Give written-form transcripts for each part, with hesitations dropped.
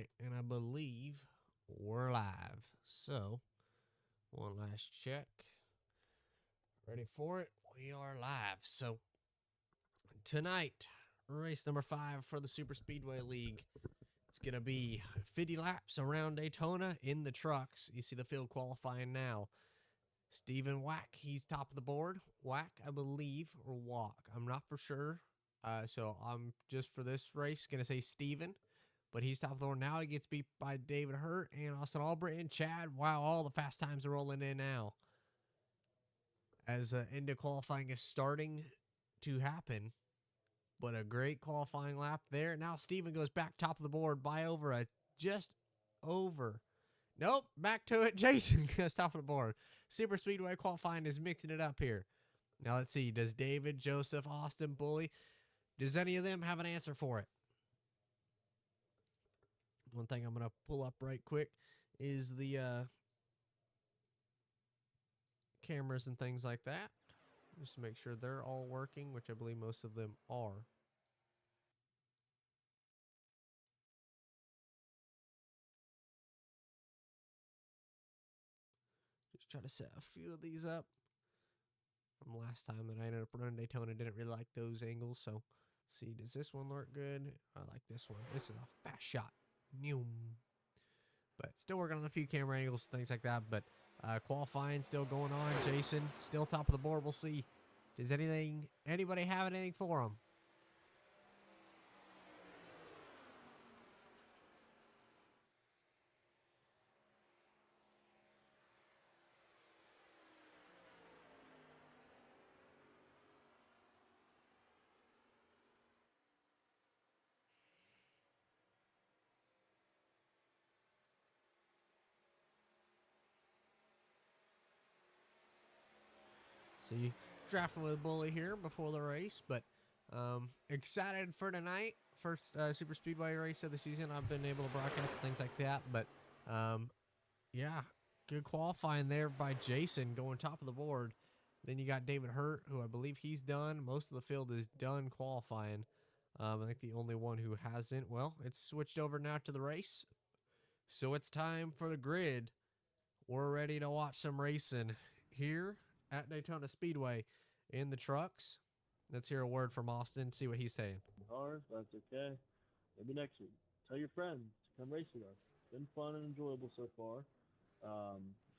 right, and I believe we're live. So, one last check. Ready for it? We are live. So, tonight, race number 5 for the Super Speedway League. It's going to be 50 laps around Daytona in the trucks. You see the field qualifying now. Steven Wack, he's top of the board. Wack, I believe, or Walk. I'm not for sure. So, I'm just for this race going to say Steven. But he's top of the board now. He gets beat by David Hurt and Austin Albritton. Chad, wow, all the fast times are rolling in now. As end of qualifying is starting to happen. But a great qualifying lap there. Now Steven goes back top of the board by just over. Nope, back to it. Jason goes top of the board. Super Speedway qualifying is mixing it up here. Now let's see. Does David, Joseph, Austin, Bully, does any of them have an answer for it? One thing I'm going to pull up right quick is the cameras and things like that. Just to make sure they're all working, which I believe most of them are. Just try to set a few of these up from last time that I ended up running Daytona. Didn't really like those angles, so see, does this one look good? I like this one. This is a fast shot. Noom. But still working on a few camera angles, things like that. But qualifying still going on. Jason still top of the board. We'll see. Does anybody have anything for him? So you drafting with Bully here before the race, but excited for tonight. First Super Speedway race of the season. I've been able to broadcast things like that, but yeah, good qualifying there by Jason going top of the board. Then you got David Hurt, who I believe he's done. Most of the field is done qualifying. I think the only one who hasn't. Well, it's switched over now to the race. So it's time for the grid. We're ready to watch some racing here at Daytona Speedway in the trucks. Let's hear a word from Austin, see what he's saying. Hard, that's okay. Maybe next week. Tell your friends to come race with us. It's been fun and enjoyable so far.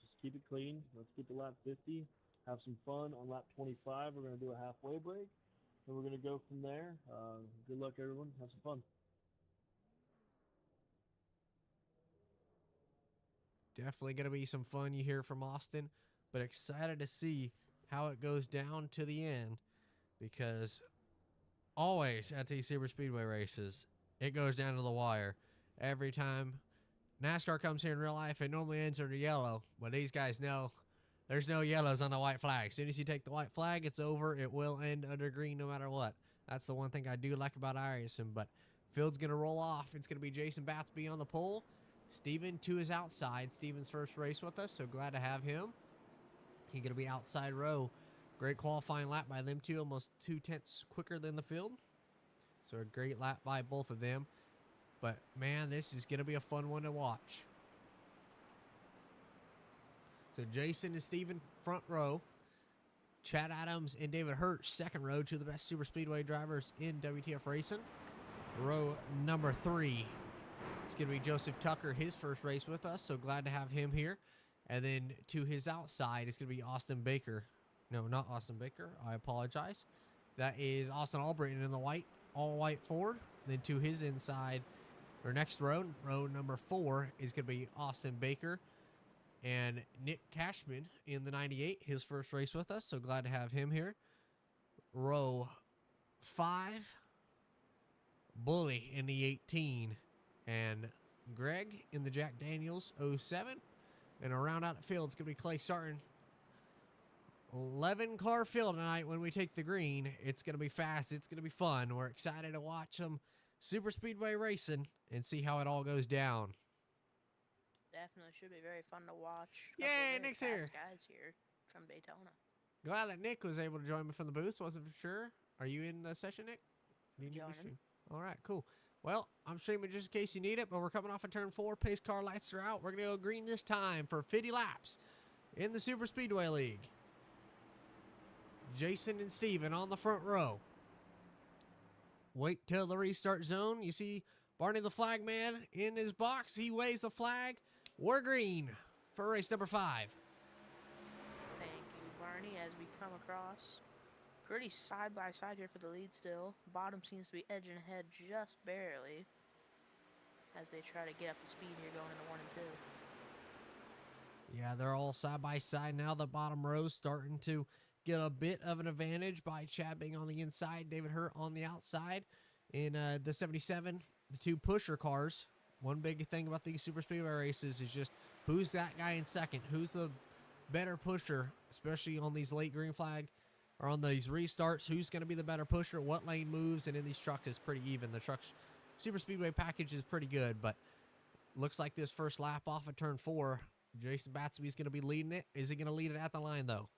Just keep it clean. Let's get to lap 50. Have some fun on lap 25. We're going to do a halfway break, and we're going to go from there. Good luck, everyone. Have some fun. Definitely going to be some fun you hear from Austin, but excited to see how it goes down to the end, because always at these Super Speedway races, it goes down to the wire. Every time NASCAR comes here in real life, it normally ends under yellow, but these guys know there's no yellows on the white flag. As soon as you take the white flag, it's over. It will end under green no matter what. That's the one thing I do like about IRacing, but field's going to roll off. It's going to be Jason Batsby on the pole. Steven to his outside. Steven's first race with us, so glad to have him. He's going to be outside row. Great qualifying lap by them two, almost 2/10 quicker than the field. So a great lap by both of them. But, man, this is going to be a fun one to watch. So Jason and Steven front row. Chad Adams and David Hurt second row, two of the best Super Speedway drivers in WTF Racing. Row number 3. It's going to be Joseph Tucker, his first race with us, so glad to have him here. And then to his outside, it's going to be Austin Baker. No, not Austin Baker. I apologize. That is Austin Albritton in the all-white Ford. Then to his inside, or next row, row number 4, is going to be Austin Baker and Nick Cashman in the 98, his first race with us, so glad to have him here. Row 5, Bully in the 18, and Greg in the Jack Daniels 07. And around out the field, it's going to be Clay Sarton. 11-car field tonight when we take the green. It's going to be fast. It's going to be fun. We're excited to watch some Super Speedway racing and see how it all goes down. Definitely should be very fun to watch. Yay, Nick's here. Guys here from Daytona. Glad that Nick was able to join me from the booth. Wasn't for sure. Are you in the session, Nick? Do you need me to? All right, cool. Well, I'm streaming just in case you need it, but we're coming off of turn 4. Pace car lights are out. We're going to go green this time for 50 laps in the Super Speedway League. Jason and Steven on the front row. Wait till the restart zone. You see Barney the flag man in his box. He waves the flag. We're green for race number 5. Thank you, Barney, as we come across. Pretty side by side here for the lead still. Bottom seems to be edging ahead just barely as they try to get up the speed here going into 1 and 2. Yeah, they're all side by side now. The bottom row starting to get a bit of an advantage by Chad being on the inside, David Hurt on the outside. In the 77, the 2 pusher cars. One big thing about these super speedway races is just who's that guy in second? Who's the better pusher, especially on these late green flag or on these restarts? Who's going to be the better pusher? What lane moves? And in these trucks is pretty even. The trucks super speedway package is pretty good, but looks like this first lap off of turn 4, Jason Batsby's going to be leading it. Is he going to lead it at the line, though?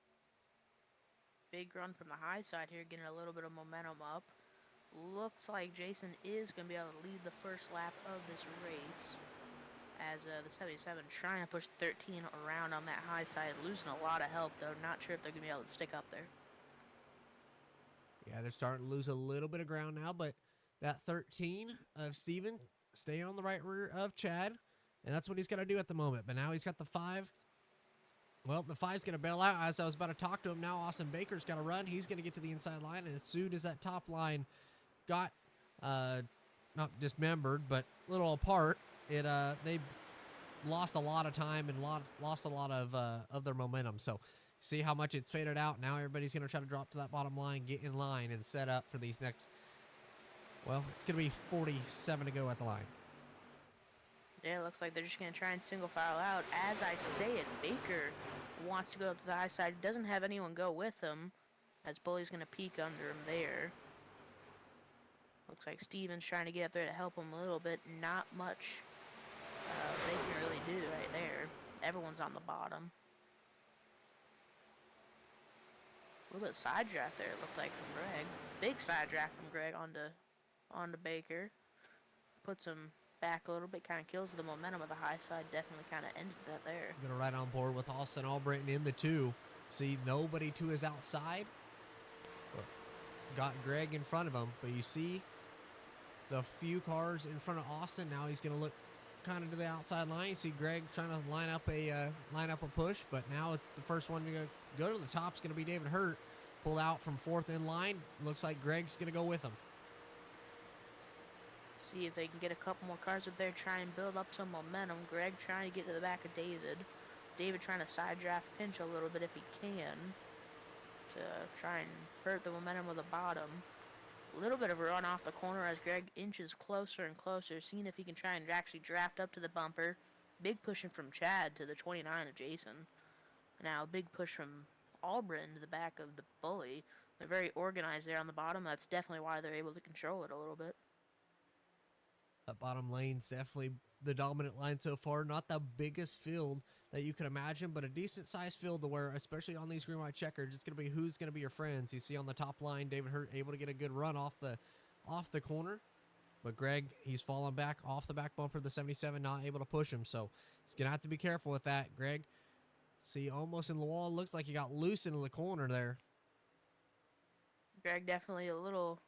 Big run from the high side here, getting a little bit of momentum up. Looks like Jason is going to be able to lead the first lap of this race. As the 77 trying to push 13 around on that high side, losing a lot of help, though. Not sure if they're going to be able to stick up there. Yeah, they're starting to lose a little bit of ground now, but that 13 of Steven staying on the right rear of Chad, and that's what he's got to do at the moment. But now he's got the 5. Well, the 5's going to bail out. As I was about to talk to him now, Austin Baker's got to run. He's going to get to the inside line, and as soon as that top line got not dismembered, but a little apart, they lost a lot of time and lost a lot of their momentum. So see how much it's faded out. Now everybody's going to try to drop to that bottom line, get in line, and set up for these next, well, it's going to be 47 to go at the line. Yeah, it looks like they're just going to try and single file out. As I say it, Baker wants to go up to the high side. Doesn't have anyone go with him, as Bully's going to peek under him there. Looks like Steven's trying to get up there to help him a little bit. Not much they can really do right there. Everyone's on the bottom. A little bit of side draft there, it looked like, from Greg. Big side draft from Greg onto Baker. Puts him back a little bit, kind of kills the momentum of the high side. Definitely kind of ended that there. Going to ride on board with Austin Albritton in the 2. See, nobody to his outside. Got Greg in front of him, but you see the few cars in front of Austin. Now he's going to look kind of to the outside line. You see Greg trying to line up a push, but now it's the first one to go to the top is going to be David Hurt. Pull out from 4th in line. Looks like Greg's going to go with him. See if they can get a couple more cars up there, try and build up some momentum. Greg trying to get to the back of David. David trying to side draft pinch a little bit if he can to try and hurt the momentum of the bottom. A little bit of a run off the corner as Greg inches closer and closer, seeing if he can try and actually draft up to the bumper. Big pushing from Chad to the 29 of Jason. Now a big push from Albritton to the back of the Bully. They're very organized there on the bottom. That's definitely why they're able to control it a little bit. That bottom lane's definitely the dominant line so far. Not the biggest field that you can imagine, but a decent sized field to where, especially on these green white checkers, it's going to be who's going to be your friends. You see on the top line, David Hurt able to get a good run off the corner, but Greg, he's falling back off the back bumper of the 77, not able to push him. So he's going to have to be careful with that. Greg, see, almost in the wall. Looks like he got loose into the corner there. Greg definitely a little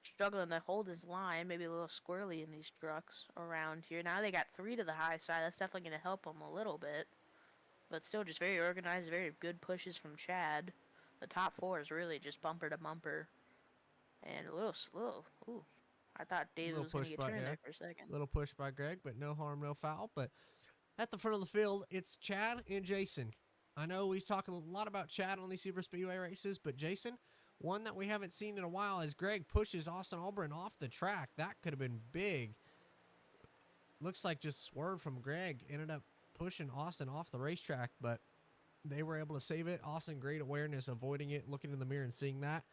struggling to hold his line, maybe a little squirrely in these trucks around here. Now they got 3 to the high side. That's definitely going to help them a little bit, but still just very organized, very good pushes from Chad. The top 4 is really just bumper to bumper, and a little slow. Ooh, I thought David was going to get turned there for a second. Little push by Greg, but no harm, no foul. But at the front of the field, it's Chad and Jason. I know we talk a lot about Chad on these super speedway races, but Jason, one that we haven't seen in a while, as Greg pushes Austin Albritton off the track. That could have been big. Looks like just swerve from Greg. Ended up pushing Austin off the racetrack, but they were able to save it. Austin, great awareness, avoiding it, looking in the mirror and seeing that.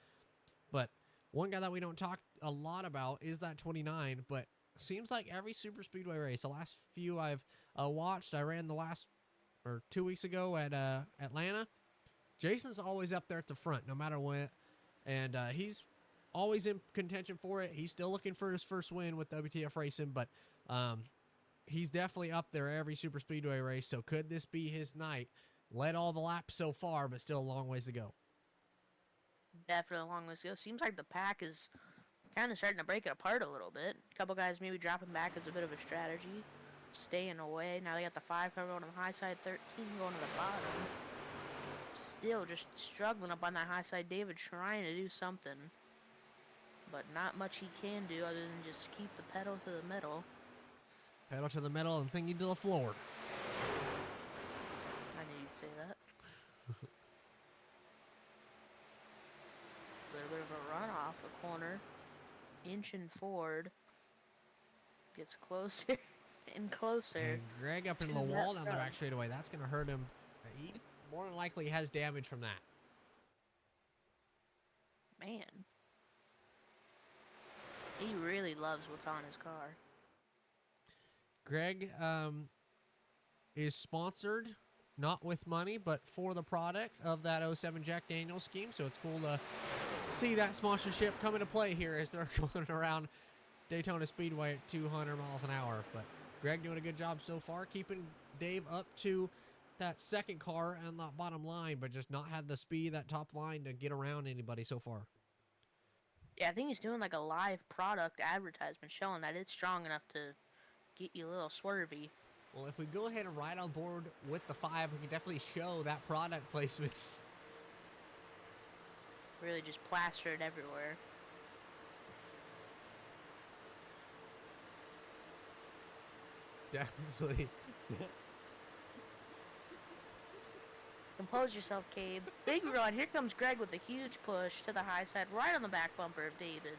But one guy that we don't talk a lot about is that 29, but seems like every super speedway race, the last few I've watched, I ran the last, or 2 weeks ago at Atlanta. Jason's always up there at the front, no matter what. And he's always in contention for it. He's still looking for his first win with WTF Racing, but he's definitely up there every super speedway race. So could this be his night? Led all the laps so far, but still a long ways to go. Definitely a long ways to go. Seems like the pack is kind of starting to break it apart a little bit. A couple guys maybe dropping back as a bit of a strategy, staying away. Now they got the 5 car going on the high side, 13 going to the bottom. Still just struggling up on that high side. David trying to do something, but not much he can do other than just keep the pedal to the metal. Pedal to the metal and thingy to the floor. I knew you'd say that. A little bit of a run off the corner. Inching forward. Gets closer and closer. And Greg up into the wall down the back straightaway. That's going to hurt him. He more than likely has damage from that. Man. He really loves what's on his car. Greg is sponsored, not with money, but for the product of that 07 Jack Daniels scheme. So it's cool to see that sponsorship come into play here as they're going around Daytona Speedway at 200 miles an hour. But Greg doing a good job so far, keeping Dave up to that second car and that bottom line, but just not had the speed, that top line, to get around anybody so far. Yeah, I think he's doing like a live product advertisement showing that it's strong enough to get you a little swervy. Well, if we go ahead and ride on board with the 5, we can definitely show that product placement. Really just plastered everywhere. Definitely. Compose yourself, Cabe. Big run. Here comes Greg with a huge push to the high side, right on the back bumper of David.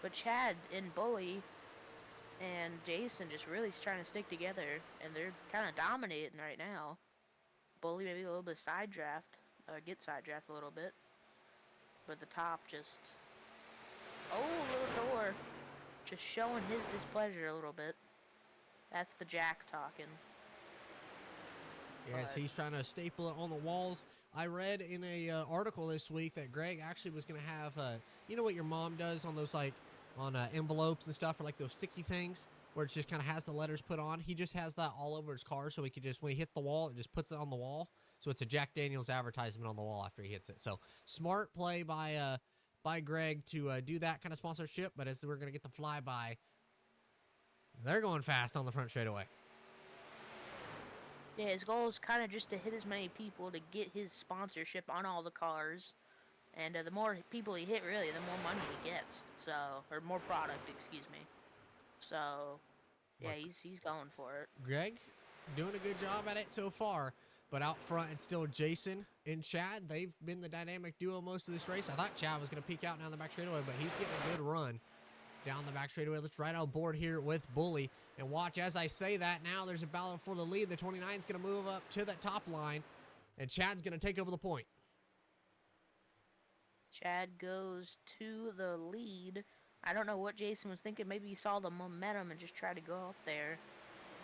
But Chad and Bully and Jason just really trying to stick together, and they're kind of dominating right now. Bully maybe a little bit side draft, get side draft a little bit. But the top just, little door, just showing his displeasure a little bit. That's the Jack talking. Yes, he's trying to staple it on the walls. I read in a article this week that Greg actually was going to have, you know what your mom does on those, like, on envelopes and stuff, or like those sticky things where it just kind of has the letters put on. He just has that all over his car, so he could just, when he hits the wall, it just puts it on the wall. So it's a Jack Daniels advertisement on the wall after he hits it. So smart play by Greg to do that kind of sponsorship. But as we're going to get the flyby, they're going fast on the front straightaway. Yeah, his goal is kind of just to hit as many people to get his sponsorship on all the cars. And the more people he hit, really, the more money he gets. So, or more product, excuse me. So, yeah, he's going for it. Greg doing a good job at it so far. But out front, it's still Jason and Chad. They've been the dynamic duo most of this race. I thought Chad was going to peek out down the back straightaway, but he's getting a good run down the back straightaway. Let's ride on board here with Bully. And watch as I say that, now there's a battle for the lead. The 29 is going to move up to that top line, and Chad's going to take over the point. Chad goes to the lead. I don't know what Jason was thinking. Maybe he saw the momentum and just tried to go up there.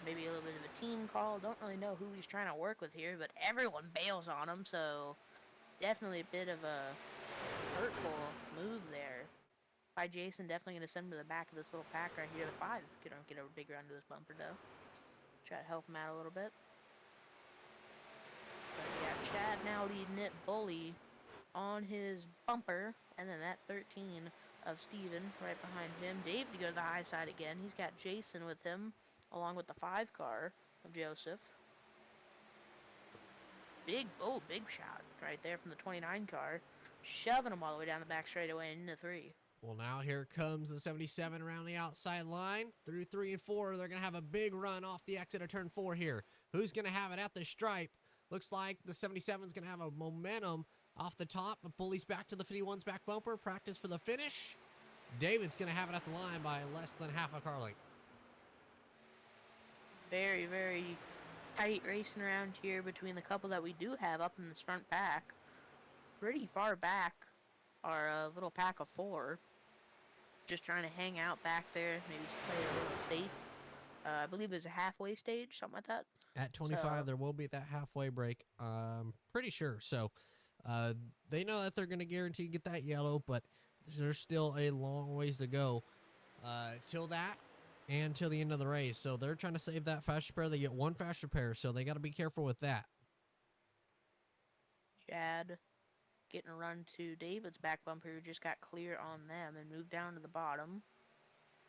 Maybe a little bit of a team call. Don't really know who he's trying to work with here, but everyone bails on him, so definitely a bit of a hurtful move there by Jason. Definitely going to send him to the back of this little pack right here. The 5 get a big run to this bumper, though. Try to help him out a little bit. But yeah, Chad now leading it. Bully on his bumper, and then that 13 of Steven right behind him. Dave to go to the high side again. He's got Jason with him, along with the 5 car of Joseph. Big shot right there from the 29 car, shoving him all the way down the back straightaway into 3. Well, now here comes the 77 around the outside line. Through 3 and 4, they're going to have a big run off the exit of turn 4 here. Who's going to have it at the stripe? Looks like the 77 is going to have a momentum off the top, but Bully's back to the 51's back bumper. Practice for the finish. David's going to have it at the line by less than half a car length. Very, very tight racing around here between the couple that we do have up in this front pack. Pretty far back are a little pack of 4. Just trying to hang out back there, maybe play it a little safe. I believe there's a halfway stage, something like that. At 25, there will be that halfway break. Pretty sure. So they know that they're going to guarantee get that yellow, but there's still a long ways to go till that and till the end of the race. So they're trying to save that fast repair. They get one fast repair, so they got to be careful with that. Chad getting a run to David's back bumper, who just got clear on them and moved down to the bottom.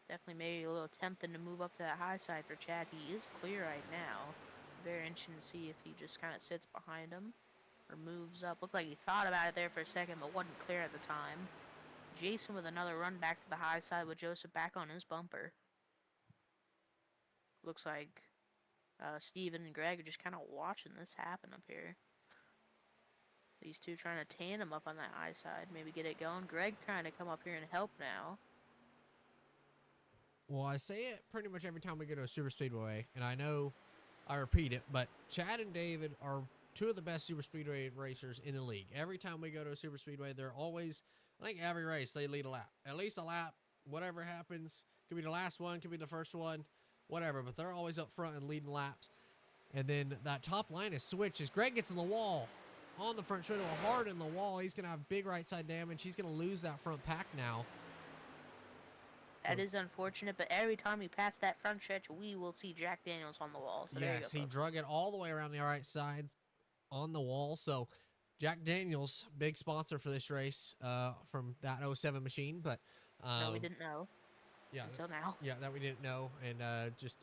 Definitely maybe a little tempting to move up to that high side for Chad. He is clear right now. Very interesting to see if he just kind of sits behind him or moves up. Looked like he thought about it there for a second, but wasn't clear at the time. Jason with another run back to the high side with Joseph back on his bumper. Looks like Steven and Greg are just kind of watching this happen up here. These two trying to tandem up on that high side, maybe get it going. Greg trying to come up here and help now. Well, I say it pretty much every time we go to a super speedway, and I know I repeat it, but Chad and David are two of the best super speedway racers in the league. Every time we go to a super speedway, they're always, I think every race, they lead a lap. At least a lap, whatever happens. Could be the last one, could be the first one, whatever, but they're always up front and leading laps. And then that top line is switched as Greg gets in the wall. On the front straightaway, hard in the wall. He's going to have big right side damage. He's going to lose that front pack now. That is unfortunate, but every time we pass that front stretch, we will see Jack Daniels on the wall. So yes, he drug it all the way around the right side on the wall. So Jack Daniels, big sponsor for this race from that 07 machine. But no, we didn't know. Yeah, until now. Yeah, that we didn't know. And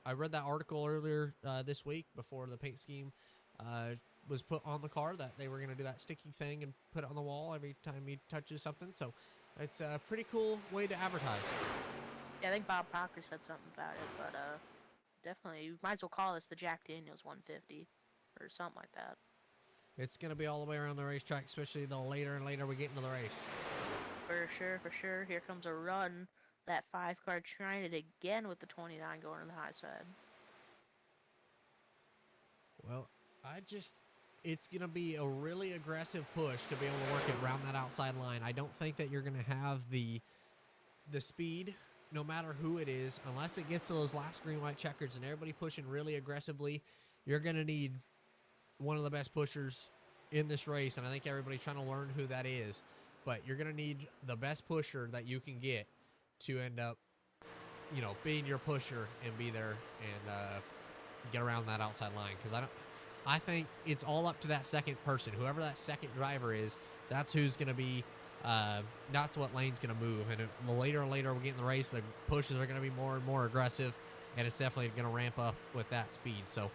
I read that article earlier this week before the paint scheme was put on the car that they were going to do that sticky thing and put it on the wall every time he touches something. So it's a pretty cool way to advertise. Yeah, I think Bob Proctor said something about it, but definitely, you might as well call this the Jack Daniels 150 or something like that. It's going to be all the way around the racetrack, especially the later and later we get into the race. For sure, for sure. Here comes a run. That 5 car trying it again with the 29 going to the high side. Well, it's going to be a really aggressive push to be able to work it around that outside line. I don't think that you're going to have the speed, no matter who it is, unless it gets to those last green-white checkers and everybody pushing really aggressively. You're going to need one of the best pushers in this race, and I think everybody's trying to learn who that is. But you're going to need the best pusher that you can get to end up, being your pusher and be there and get around that outside line. Because I think it's all up to that second person. Whoever that second driver is, that's who's going to be, that's what lane's going to move. And the later and later we get in the race, the pushes are going to be more and more aggressive, and it's definitely going to ramp up with that speed. So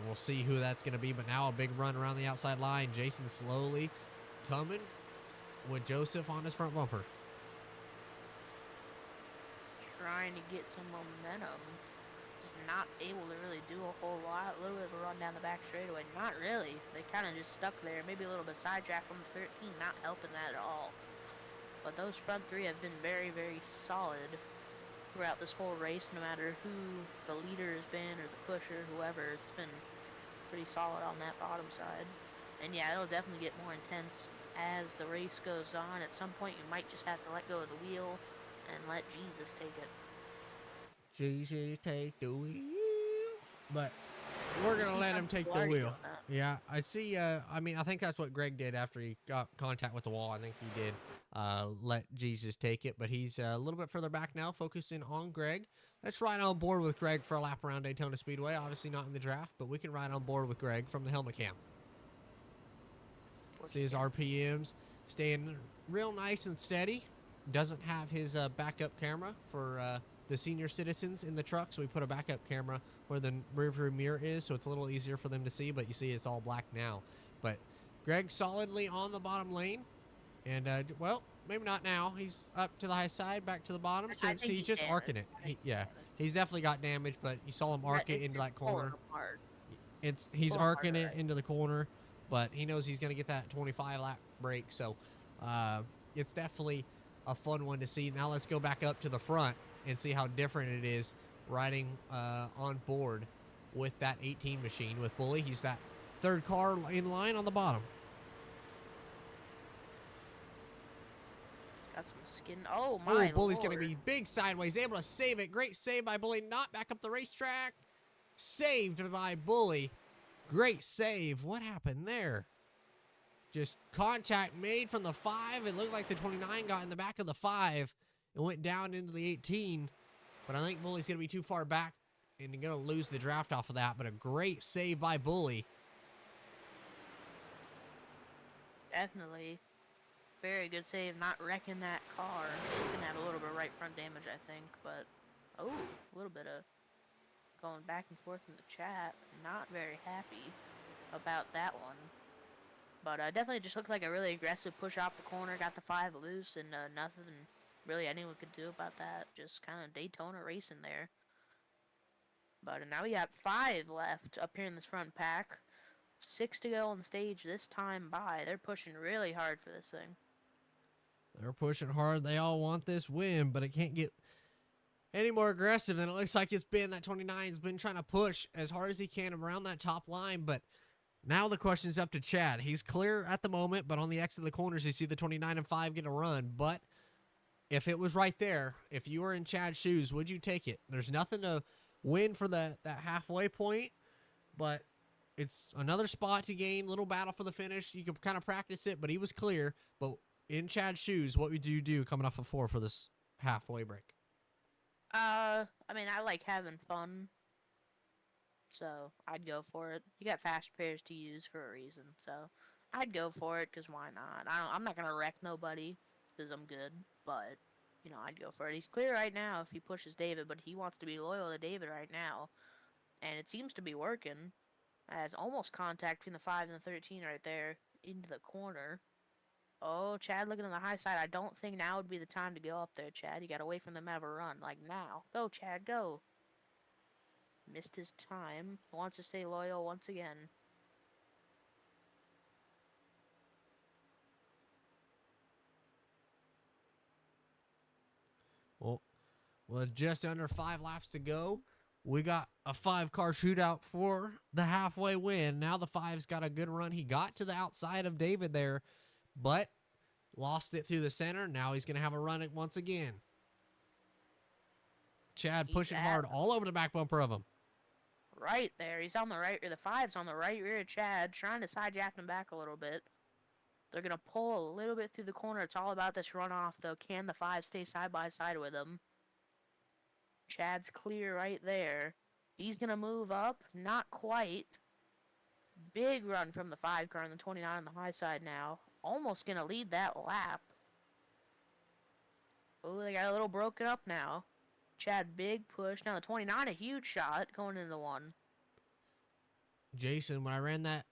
we'll see who that's going to be. But now a big run around the outside line. Jason slowly coming with Joseph on his front bumper. Trying to get some momentum. Just not able to really do a whole lot. A little bit of a run down the back straightaway. Not really. They kind of just stuck there. Maybe a little bit side draft from the 13. Not helping that at all. But those front three have been very, very solid throughout this whole race. No matter who the leader has been or the pusher, whoever. It's been pretty solid on that bottom side. And yeah, it'll definitely get more intense as the race goes on. At some point, you might just have to let go of the wheel and let Jesus take it. Jesus, take the wheel. But we're going to let him take the wheel. Yeah, I see. I think that's what Greg did after he got contact with the wall. I think he did let Jesus take it. But he's a little bit further back now, focusing on Greg. Let's ride on board with Greg for a lap around Daytona Speedway. Obviously not in the draft, but we can ride on board with Greg from the helmet cam. See his RPMs staying real nice and steady. Doesn't have his backup camera for the senior citizens in the truck, so we put a backup camera where the rearview mirror is, so it's a little easier for them to see, but you see it's all black now. But Greg solidly on the bottom lane, and, well, maybe not now. He's up to the high side, back to the bottom, so he's just arcing it. He's definitely got damage, but you saw him arc it into that corner. He's arcing it into the corner, but he knows he's going to get that 25-lap break, so it's definitely a fun one to see. Now let's go back up to the front and see how different it is riding on board with that 18 machine with Bully. He's that third car in line on the bottom. It's got some skin. Oh, my Bully's going to be big sideways, able to save it. Great save by Bully. Not back up the racetrack. Saved by Bully. Great save. What happened there? Just contact made from the 5. It looked like the 29 got in the back of the 5 and went down into the 18. But I think Bully's going to be too far back and going to lose the draft off of that. But a great save by Bully. Definitely. Very good save, not wrecking that car. It's going to have a little bit of right front damage, I think. But, oh, a little bit of going back and forth in the chat. Not very happy about that one. But definitely just looked like a really aggressive push off the corner. Got the 5 loose, and nothing really anyone could do about that. Just kind of Daytona racing there. But now we got 5 left up here in this front pack. 6 to go on the stage this time by. They're pushing really hard for this thing. They're pushing hard. They all want this win, but it can't get any more aggressive than it looks like it's been. That 29's been trying to push as hard as he can around that top line, but now the question's up to Chad. He's clear at the moment, but on the exit of the corners, you see the 29 and 5 get a run. But if it was right there, if you were in Chad's shoes, would you take it? There's nothing to win for that halfway point, but it's another spot to gain, little battle for the finish. You can kind of practice it, but he was clear. But in Chad's shoes, what would you do coming off of 4 for this halfway break? I mean, I like having fun, so I'd go for it. You got fast pairs to use for a reason, so I'd go for it, because why not? I'm not going to wreck nobody, because I'm good, but, you know, I'd go for it. He's clear right now if he pushes David, but he wants to be loyal to David right now, and it seems to be working. As almost contact between the 5 and the 13 right there into the corner. Oh, Chad looking on the high side. I don't think now would be the time to go up there, Chad. You got to wait for them to have a run. Like now. Go, Chad, go. Missed his time. Wants to stay loyal once again. Well, with just under 5 laps to go, we got a 5-car shootout for the halfway win. Now the 5's got a good run. He got to the outside of David there, but lost it through the center. Now he's going to have a run once again. Chad pushing hard all over the back bumper of him. Right there. He's on the right, or the 5's on the right rear of Chad, trying to side draft him back a little bit. They're going to pull a little bit through the corner. It's all about this runoff, though. Can the 5 stay side by side with him? Chad's clear right there. He's going to move up. Not quite. Big run from the 5 car and the 29 on the high side now. Almost going to lead that lap. Oh, they got a little broken up now. Chad, big push. Now the 29, a huge shot going into the 1. Jason, when I ran that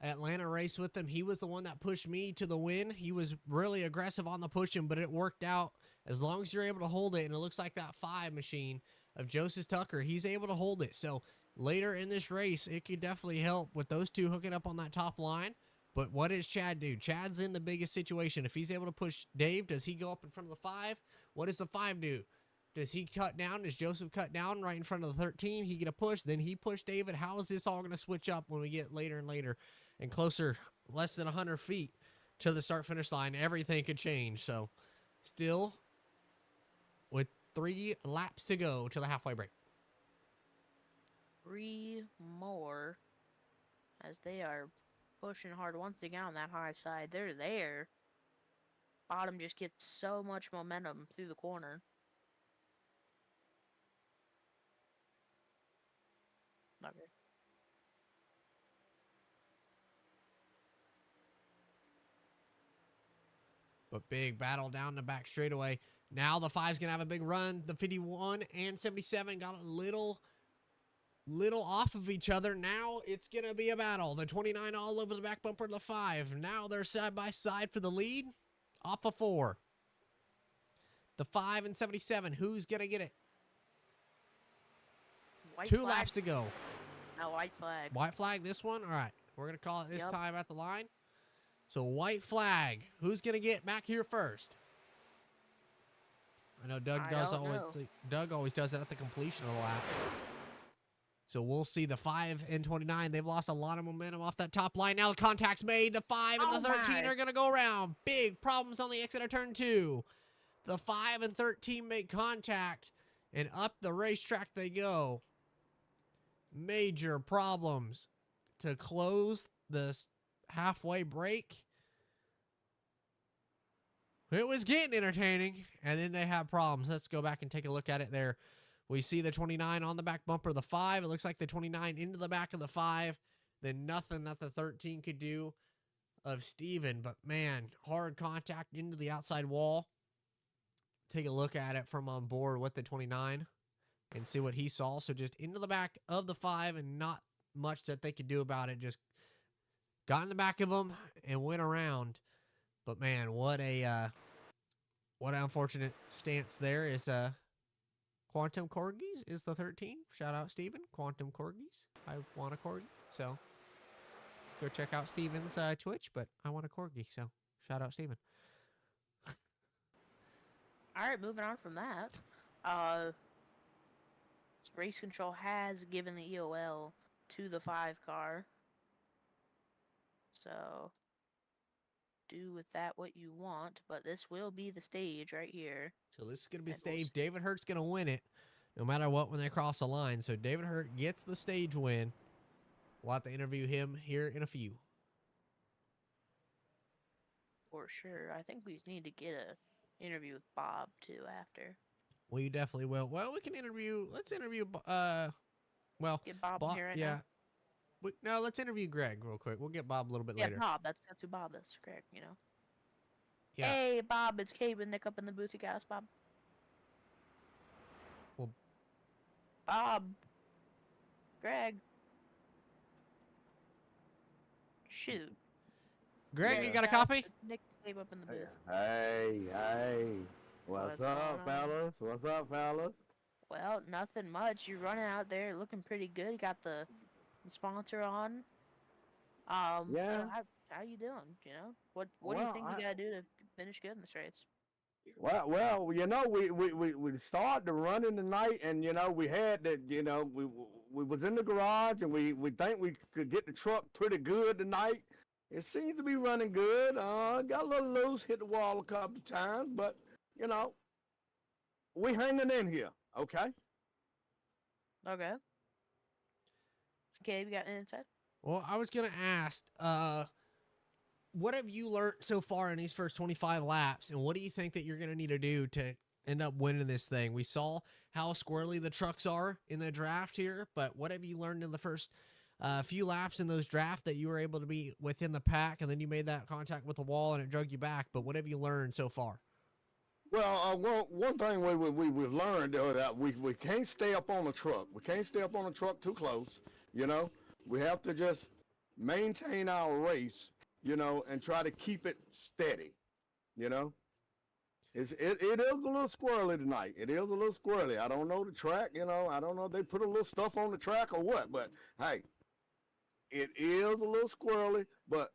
Atlanta race with him, he was the one that pushed me to the win. He was really aggressive on the pushing, but it worked out. As long as you're able to hold it, and it looks like that 5 machine of Joseph Tucker, he's able to hold it. So later in this race, it could definitely help with those two hooking up on that top line. But what does Chad do? Chad's in the biggest situation. If he's able to push Dave, does he go up in front of the 5? What does the 5 do? Does he cut down? Does Joseph cut down right in front of the 13? He get a push. Then he push David. How is this all going to switch up when we get later and later and closer, less than 100 feet to the start-finish line? Everything could change. So still with 3 laps to go to the halfway break. 3 more as they are pushing hard once again on that high side. They're there. Bottom just gets so much momentum through the corner. Okay. But big battle down the back straightaway. Now the 5's going to have a big run. The 51 and 77 got a little off of each other. Now it's going to be a battle. The 29 all over the back bumper of the 5. Now they're side by side for the lead. Off of 4. The 5 and 77. Who's going to get it? White 2 flag. laps to go. No, white flag. White flag this one? All right. We're going to call it this time at the line. So white flag. Who's going to get back here first? I know Doug always does that at the completion of the lap. So we'll see the 5 and 29. They've lost a lot of momentum off that top line. Now the contact's made. The 5 and the 13 are going to go around. Big problems on the exit of turn 2. The 5 and 13 make contact, and up the racetrack they go. Major problems to close this halfway break. It was getting entertaining, and then they had problems. Let's go back and take a look at it there. We see the 29 on the back bumper of the 5. It looks like the 29 into the back of the 5. Then nothing that the 13 could do of Steven. But, man, hard contact into the outside wall. Take a look at it from on board with the 29 and see what he saw. So just into the back of the 5 and not much that they could do about it. Just got in the back of him and went around. But, man, what an unfortunate stance there is Quantum Corgis is the 13. Shout out Steven. Quantum Corgis. I want a Corgi. So go check out Steven's Twitch, but I want a Corgi. So shout out Steven. All right, moving on from that. Race Control has given the EOL to the 5 car. So do with that what you want, but this will be the stage right here. So this is going to be the stage. David Hurt's going to win it no matter what when they cross the line. So David Hurt gets the stage win. We'll have to interview him here in a few. For sure. I think we need to get a interview with Bob too after. We definitely will. Well, we can interview. Let's interview. Get Bob here right now. No, let's interview Greg real quick. We'll get Bob a little bit later. Bob. That's who Bob is. Greg, you know. Yeah. Hey, Bob. It's Cabe and Nick up in the booth. You got us, Bob. Well, Bob. Greg. Shoot. Greg, you got a copy? Nick Cabe up in the booth. Hey. What's up, fellas? What's up, fellas? Well, nothing much. You're running out there looking pretty good. You got the sponsor on. Yeah. So how you doing? You know, what do you think you gotta do to finish good in this race? Well, you know, we started to run in the night, and you know, we had that, you know, we was in the garage, and we think we could get the truck pretty good tonight. It seems to be running good. Got a little loose, hit the wall a couple of times, but you know, we hanging in here, okay? Okay. Okay, we got an insight? Well, I was going to ask, what have you learned so far in these first 25 laps, and what do you think that you're going to need to do to end up winning this thing? We saw how squirrely the trucks are in the draft here, but what have you learned in the first few laps in those draft that you were able to be within the pack, and then you made that contact with the wall and it drug you back, but what have you learned so far? Well, one thing we've learned that we can't stay up on the truck. We can't stay up on the truck too close, you know. We have to just maintain our race, you know, and try to keep it steady, you know. It is a little squirrely tonight. It is a little squirrely. I don't know the track, you know. I don't know if they put a little stuff on the track or what, but hey, it is a little squirrely, but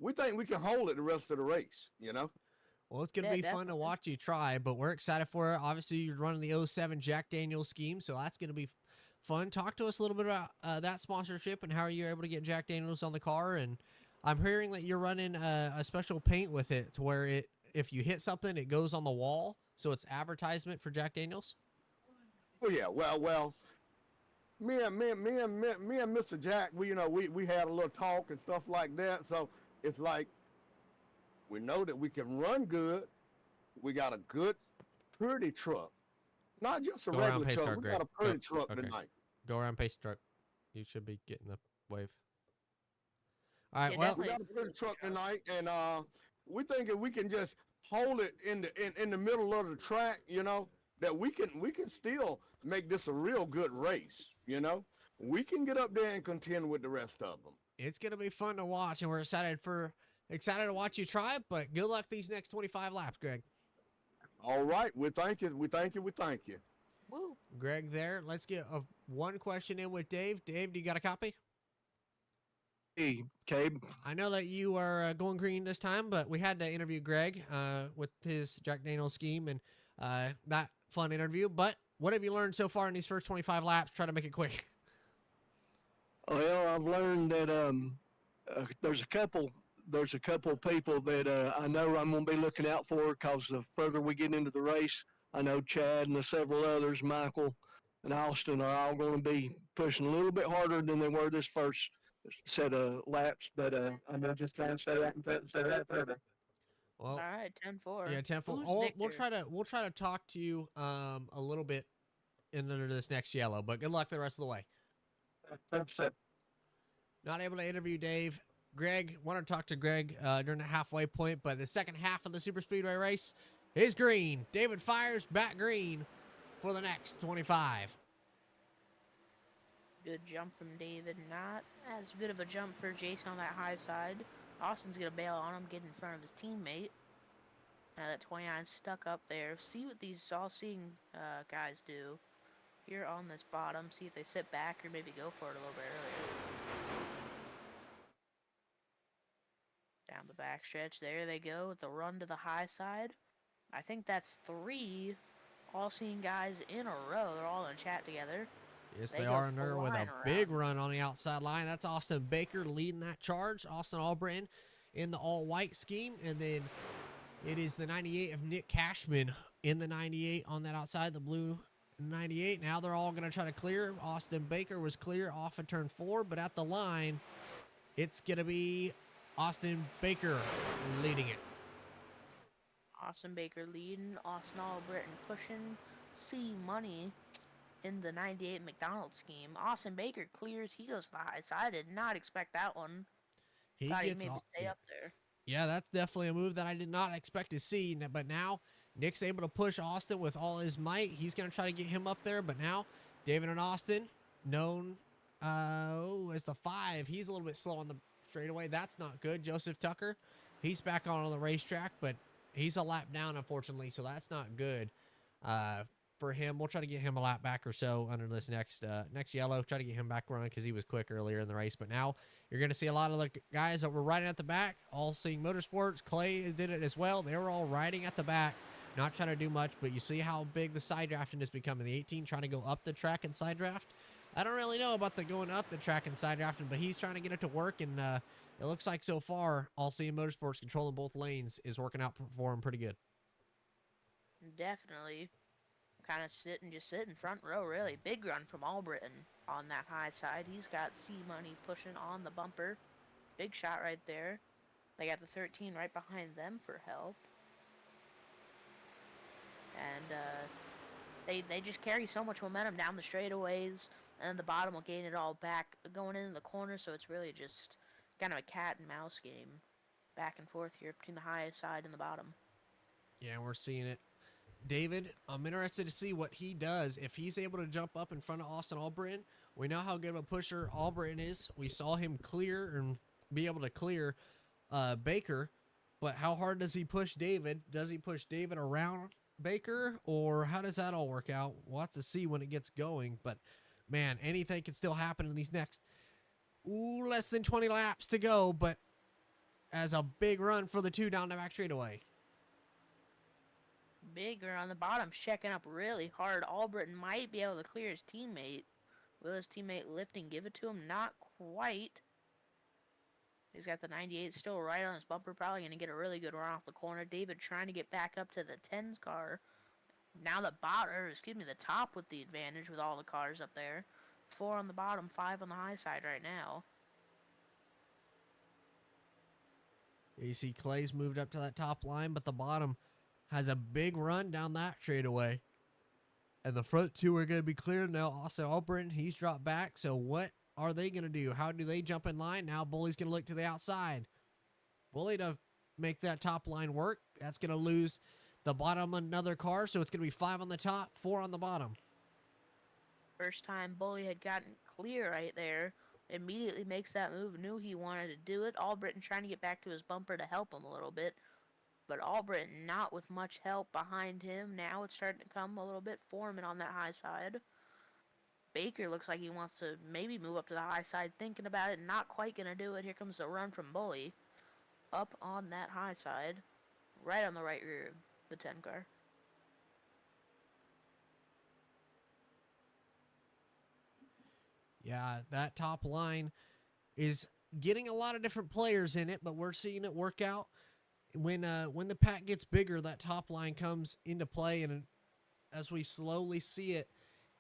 we think we can hold it the rest of the race, you know. Well, it's going to be fun to watch you try, but we're excited for it. Obviously, you're running the 07 Jack Daniels scheme, so that's going to be fun. Talk to us a little bit about that sponsorship and how you're able to get Jack Daniels on the car. And I'm hearing that you're running a special paint with it to where if you hit something, it goes on the wall, so it's advertisement for Jack Daniels. Oh yeah, well, me and Mr. Jack, we had a little talk and stuff like that. So it's like, we know that we can run good. We got a good, pretty truck. Not just a regular truck. We got a pretty truck tonight. Go around pace truck. You should be getting the wave. All right, we got a pretty truck tonight, and we think if we can just hold it in the middle of the track, you know, that we can still make this a real good race, you know. We can get up there and contend with the rest of them. It's going to be fun to watch, and we're excited to watch you try it, but good luck these next 25 laps, Greg. All right. We thank you. Woo. Greg there. Let's get one question in with Dave. Dave, do you got a copy? Hey, Cabe. I know that you are going green this time, but we had to interview Greg with his Jack Daniels scheme and that fun interview. But what have you learned so far in these first 25 laps? Try to make it quick. Well, I've learned that there's a couple people that I know I'm going to be looking out for, because the further we get into the race, I know Chad and the several others, Michael and Austin, are all going to be pushing a little bit harder than they were this first set of laps. But I'm not just trying to say that and say that further. Well, All right, 10-4. yeah, 10-4. Who's We'll Victor? try to talk to you a little bit into this next yellow, but good luck the rest of the way. That's it. Not able to interview Dave. Greg, wanted to talk to Greg during the halfway point, but the second half of the super speedway race is green. David fires back green for the next 25. Good jump from David. Not as good of a jump for Jason on that high side. Austin's going to bail on him, get in front of his teammate. Now that 29's stuck up there. See what these all-seeing guys do here on this bottom. See if they sit back or maybe go for it a little bit earlier. Down the backstretch. There they go with the run to the high side. I think that's 3 all-seeing guys in a row. They're all in chat together. Yes, They they go are in there with a flying big around. run on the outside line. That's Austin Baker leading that charge. Austin Albritton in the all-white scheme. And then it is the 98 of Nick Cashman in the 98 on that outside, the blue 98. Now they're all going to try to clear. Austin Baker was clear off of turn 4, but at the line, it's going to be Austin Baker leading it. Austin Baker leading. Austin Albritton pushing. C Money in the 98 McDonald's scheme. Austin Baker clears. He goes to the high side. Did not expect that one. He Thought he'd gets maybe all, stay up there. Yeah, that's definitely a move that I did not expect to see. But now Nick's able to push Austin with all his might. He's going to try to get him up there. But now David and Austin, known as the 5, he's a little bit slow on the straightaway. That's not good. Joseph Tucker, he's back on the racetrack, but he's a lap down, unfortunately, so that's not good for him. We'll try to get him a lap back or so under this next yellow. Try to get him back running because he was quick earlier in the race. But now you're going to see a lot of the guys that were riding at the back, all seeing Motorsports. Clay did it as well. They were all riding at the back, not trying to do much. But you see how big the side drafting is becoming. The 18 trying to go up the track and side draft. I don't really know about the going up the track and side drafting, but he's trying to get it to work. And it looks like so far, all seeing Motorsports controlling both lanes is working out for him pretty good. Definitely. Kind of sit in front row, really. Big run from Albritton on that high side. He's got C Money pushing on the bumper. Big shot right there. They got the 13 right behind them for help. And they just carry so much momentum down the straightaways, and the bottom will gain it all back going into the corner, so it's really just kind of a cat and mouse game back and forth here between the high side and the bottom. Yeah, we're seeing it. David, I'm interested to see what he does. If he's able to jump up in front of Austin Albritton, we know how good of a pusher Albritton is. We saw him clear and be able to clear Baker, but how hard does he push David? Does he push David around Baker, or how does that all work out? We'll have to see when it gets going, but man, anything can still happen in these next less than 20 laps to go, but as a big run for the 2 down the back straightaway. Bigger on the bottom, checking up really hard. Albritton might be able to clear his teammate. Will his teammate lift and give it to him? Not quite. He's got the 98 still right on his bumper. Probably going to get a really good run off the corner. David trying to get back up to the 10's car. Now the top with the advantage with all the cars up there. 4 on the bottom, 5 on the high side right now. You see Clay's moved up to that top line, but the bottom has a big run down that straightaway. And the front 2 are going to be cleared now. Also, Albritton, he's dropped back. So what are they going to do? How do they jump in line? Now Bully's going to look to the outside. Bully to make that top line work. That's going to lose the bottom another car. So it's going to be 5 on the top, 4 on the bottom. First time Bully had gotten clear right there. Immediately makes that move. Knew he wanted to do it. Albritton trying to get back to his bumper to help him a little bit. But Albritton not with much help behind him. Now it's starting to come a little bit. Foreman on that high side. Baker looks like he wants to maybe move up to the high side. Thinking about it. Not quite going to do it. Here comes the run from Bully. Up on that high side. Right on the right rear of the 10 car. Yeah, that top line is getting a lot of different players in it, but we're seeing it work out. When the pack gets bigger, that top line comes into play, and as we slowly see it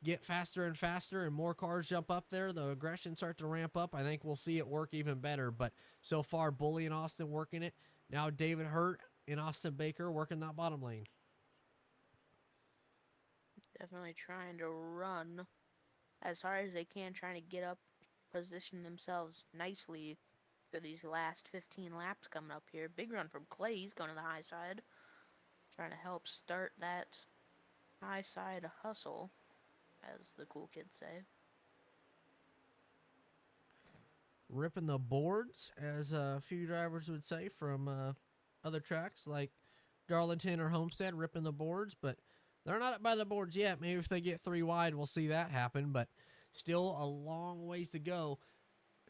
get faster and faster and more cars jump up there, the aggression starts to ramp up. I think we'll see it work even better, but so far, Bully and Austin working it. Now David Hurt in Austin Baker working that bottom lane. Definitely trying to run as hard as they can, trying to get up, position themselves nicely for these last 15 laps coming up here. Big run from Clay. He's going to the high side, trying to help start that high side hustle, as the cool kids say. Ripping the boards, as a few drivers would say from other tracks like Darlington or Homestead, ripping the boards, but they're not up by the boards yet. Maybe if they get 3 wide, we'll see that happen, but still a long ways to go.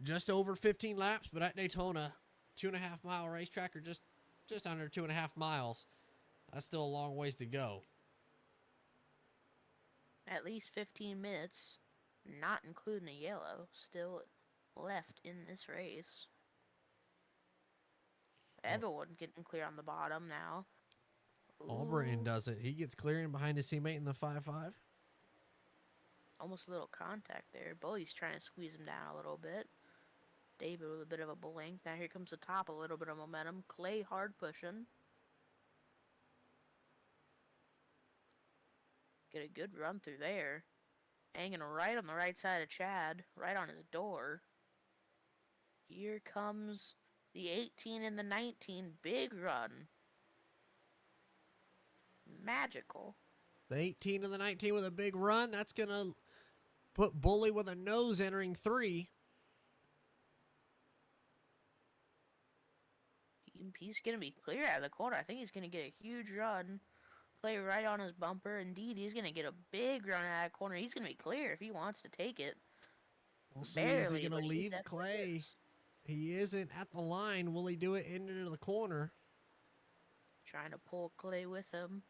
Just over 15 laps, but at Daytona, 2.5 mile racetrack, or just under 2.5 miles. That's still a long ways to go. At least 15 minutes, not including a yellow, still left in this race. Everyone getting clear on the bottom now. Albritton does it. He gets clearing behind his teammate in the 5-5. Almost a little contact there. Bully's trying to squeeze him down a little bit. David with a bit of a blink. Now here comes the top, a little bit of momentum. Clay hard pushing. Get a good run through there. Hanging right on the right side of Chad, right on his door. Here comes the 18 and the 19. Big run. Magical. The 18 and the 19 with a big run. That's going to put Bully with a nose entering 3. He's going to be clear out of the corner. I think he's going to get a huge run. Play right on his bumper. Indeed, he's going to get a big run out of the corner. He's going to be clear if he wants to take it. We'll see. Barely, Is he going to but leave Clay? is. He isn't at the line. Will he do it into the corner? Trying to pull Clay with him.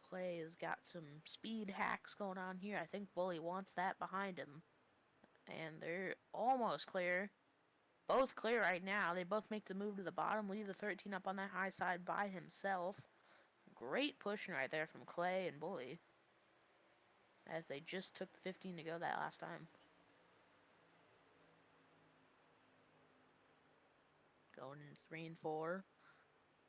Clay has got some speed hacks going on here. I think Bully wants that behind him. And they're almost clear. Both clear right now. They both make the move to the bottom. Leave the 13 up on that high side by himself. Great pushing right there from Clay and Bully, as they just took the 15 to go that last time. Going in 3 and 4.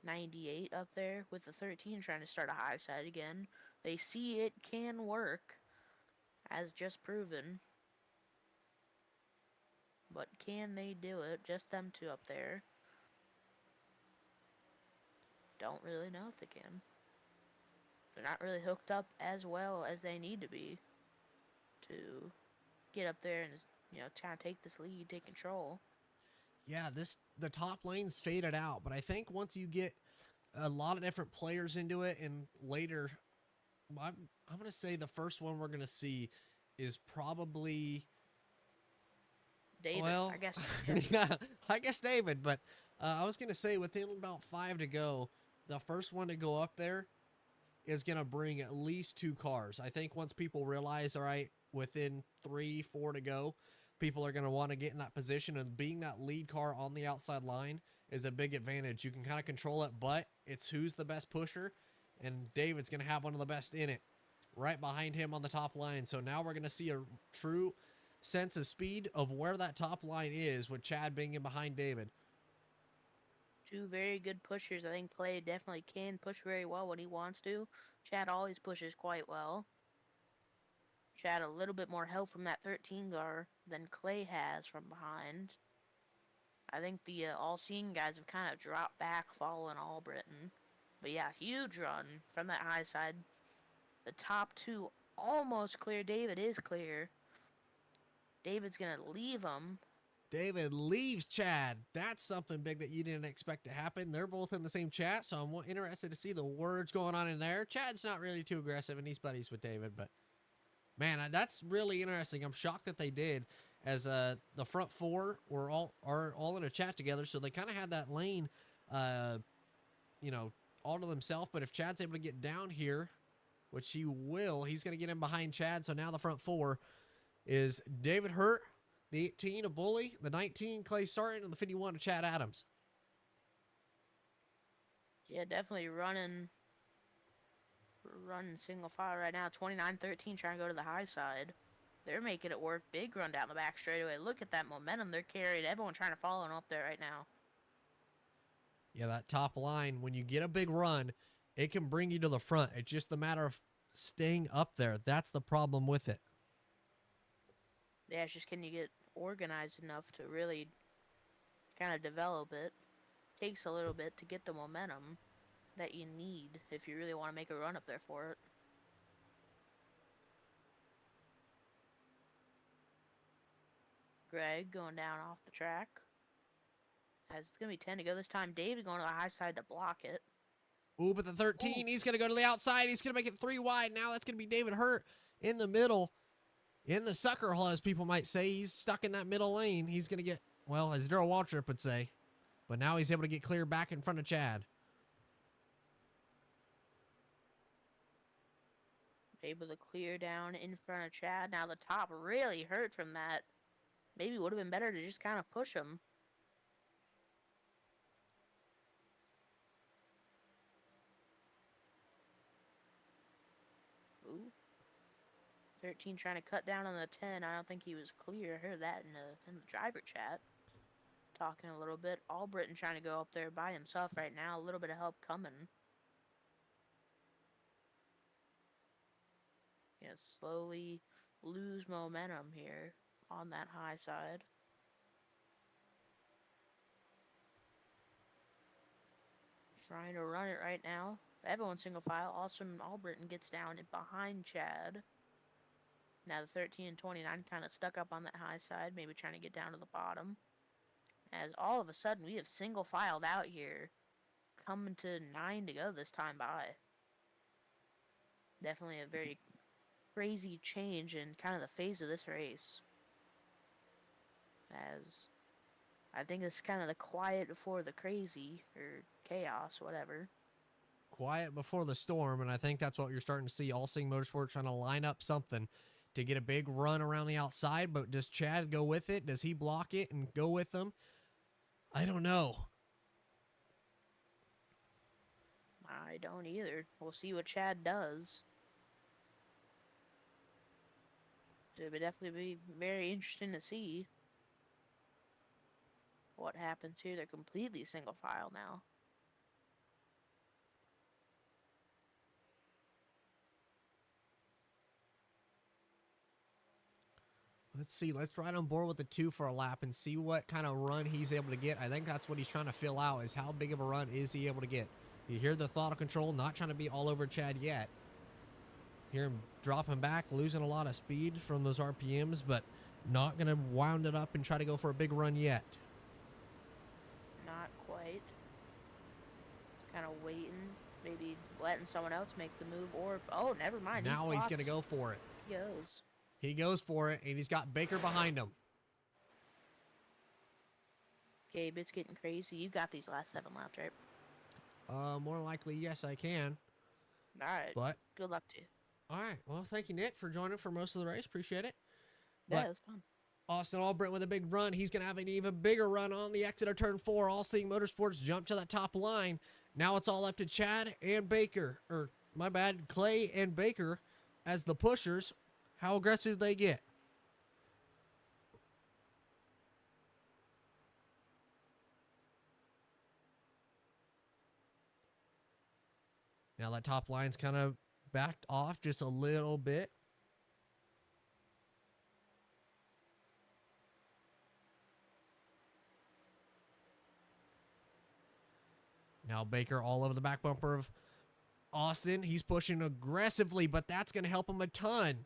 98 up there with the 13 trying to start a high side again. They see it can work, as just proven. But can they do it? Just them two up there. Don't really know if they can. They're not really hooked up as well as they need to be to get up there and, try to take this lead, take control. Yeah, the top lane's faded out, but I think once you get a lot of different players into it, and later, I'm going to say the first one we're going to see is probably David, well, I guess. Yeah, I guess David, but I was going to say within about 5 to go, the first one to go up there is going to bring at least 2 cars. I think once people realize, all right, within 3, 4 to go, people are going to want to get in that position, and being that lead car on the outside line is a big advantage. You can kind of control it, but it's who's the best pusher, and David's going to have one of the best in it right behind him on the top line. So now we're going to see a true sense of speed of where that top line is, with Chad being in behind David. 2 very good pushers. I think Clay definitely can push very well when he wants to. Chad always pushes quite well. Chad a little bit more help from that 13 car than Clay has from behind. I think the all-seeing guys have kind of dropped back following Albritton. But yeah, huge run from that high side. The top 2 almost clear. David is clear. David's going to leave him. David leaves Chad. That's something big that you didn't expect to happen. They're both in the same chat, so I'm interested to see the words going on in there. Chad's not really too aggressive, and he's buddies with David, but man, that's really interesting. I'm shocked that they did, as the front 4 are all in a chat together, so they kind of had that lane, all to themselves. But if Chad's able to get down here, which he will, he's going to get in behind Chad. So now the front 4 is David Hurt, the 18 of Bully, the 19 Clay Sartin, and the 51 of Chad Adams. Yeah, definitely running single file right now. 29-13 trying to go to the high side. They're making it work. Big run down the back straightaway. Look at that momentum they're carrying. Everyone trying to follow them up there right now. Yeah, that top line, when you get a big run, it can bring you to the front. It's just a matter of staying up there. That's the problem with it. Yeah, it's just can you get organized enough to really kind of develop it. Takes a little bit to get the momentum that you need if you really want to make a run up there for it. Greg going down off the track. As it's going to be 10 to go this time. David going to the high side to block it. Ooh, but the 13, he's going to go to the outside. He's going to make it 3 wide. Now that's going to be David Hurt in the middle. In the sucker hole, as people might say. He's stuck in that middle lane. He's going to get, well, as Daryl Waltrip would say. But now he's able to get clear back in front of Chad. Able to clear down in front of Chad. Now the top really hurt from that. Maybe would have been better to just kind of push him. Ooh. 13 trying to cut down on the 10. I don't think he was clear. I heard that in the driver chat. Talking a little bit. Albritton trying to go up there by himself right now. A little bit of help coming. Yeah, slowly lose momentum here on that high side. Trying to run it right now. Everyone's single file. Austin Albritton gets down behind Chad. Now the 13 and 29 kind of stuck up on that high side, maybe trying to get down to the bottom. As all of a sudden we have single filed out here. Coming to 9 to go this time by. Definitely a very crazy change in kind of the phase of this race. As I think it's kind of the quiet before the crazy, or chaos, whatever. Quiet before the storm, and I think that's what you're starting to see. All Seeing Motorsports trying to line up something to get a big run around the outside, but does Chad go with it? Does he block it and go with them? I don't know. I don't either. We'll see what Chad does. It would definitely be very interesting to see what happens here. They're completely single file now. Let's see. Let's ride on board with the 2 for a lap and see what kind of run he's able to get. I think that's what he's trying to fill out, is how big of a run is he able to get. You hear the throttle control, not trying to be all over Chad yet. Hear him dropping back, losing a lot of speed from those RPMs, but not going to wound it up and try to go for a big run yet. Not quite. Just kind of waiting, maybe letting someone else make the move, or, oh, never mind. Now he's going to go for it. He goes. He goes for it, and he's got Baker behind him. Gabe, it's getting crazy. You got these last 7 laps, right? More likely, yes, I can. All right. But good luck to you. all right. Well, thank you, Nick, for joining for most of the race. Appreciate it. Yeah, But it was fun. Austin Albritton with a big run. He's going to have an even bigger run on the exit of turn 4. All Seeing Motorsports jump to the top line. Now it's all up to Chad and Baker, or my bad, Clay and Baker as the pushers. How aggressive they get. Now that top line's kind of backed off just a little bit. Now Baker all over the back bumper of Austin. He's pushing aggressively, but that's going to help him a ton.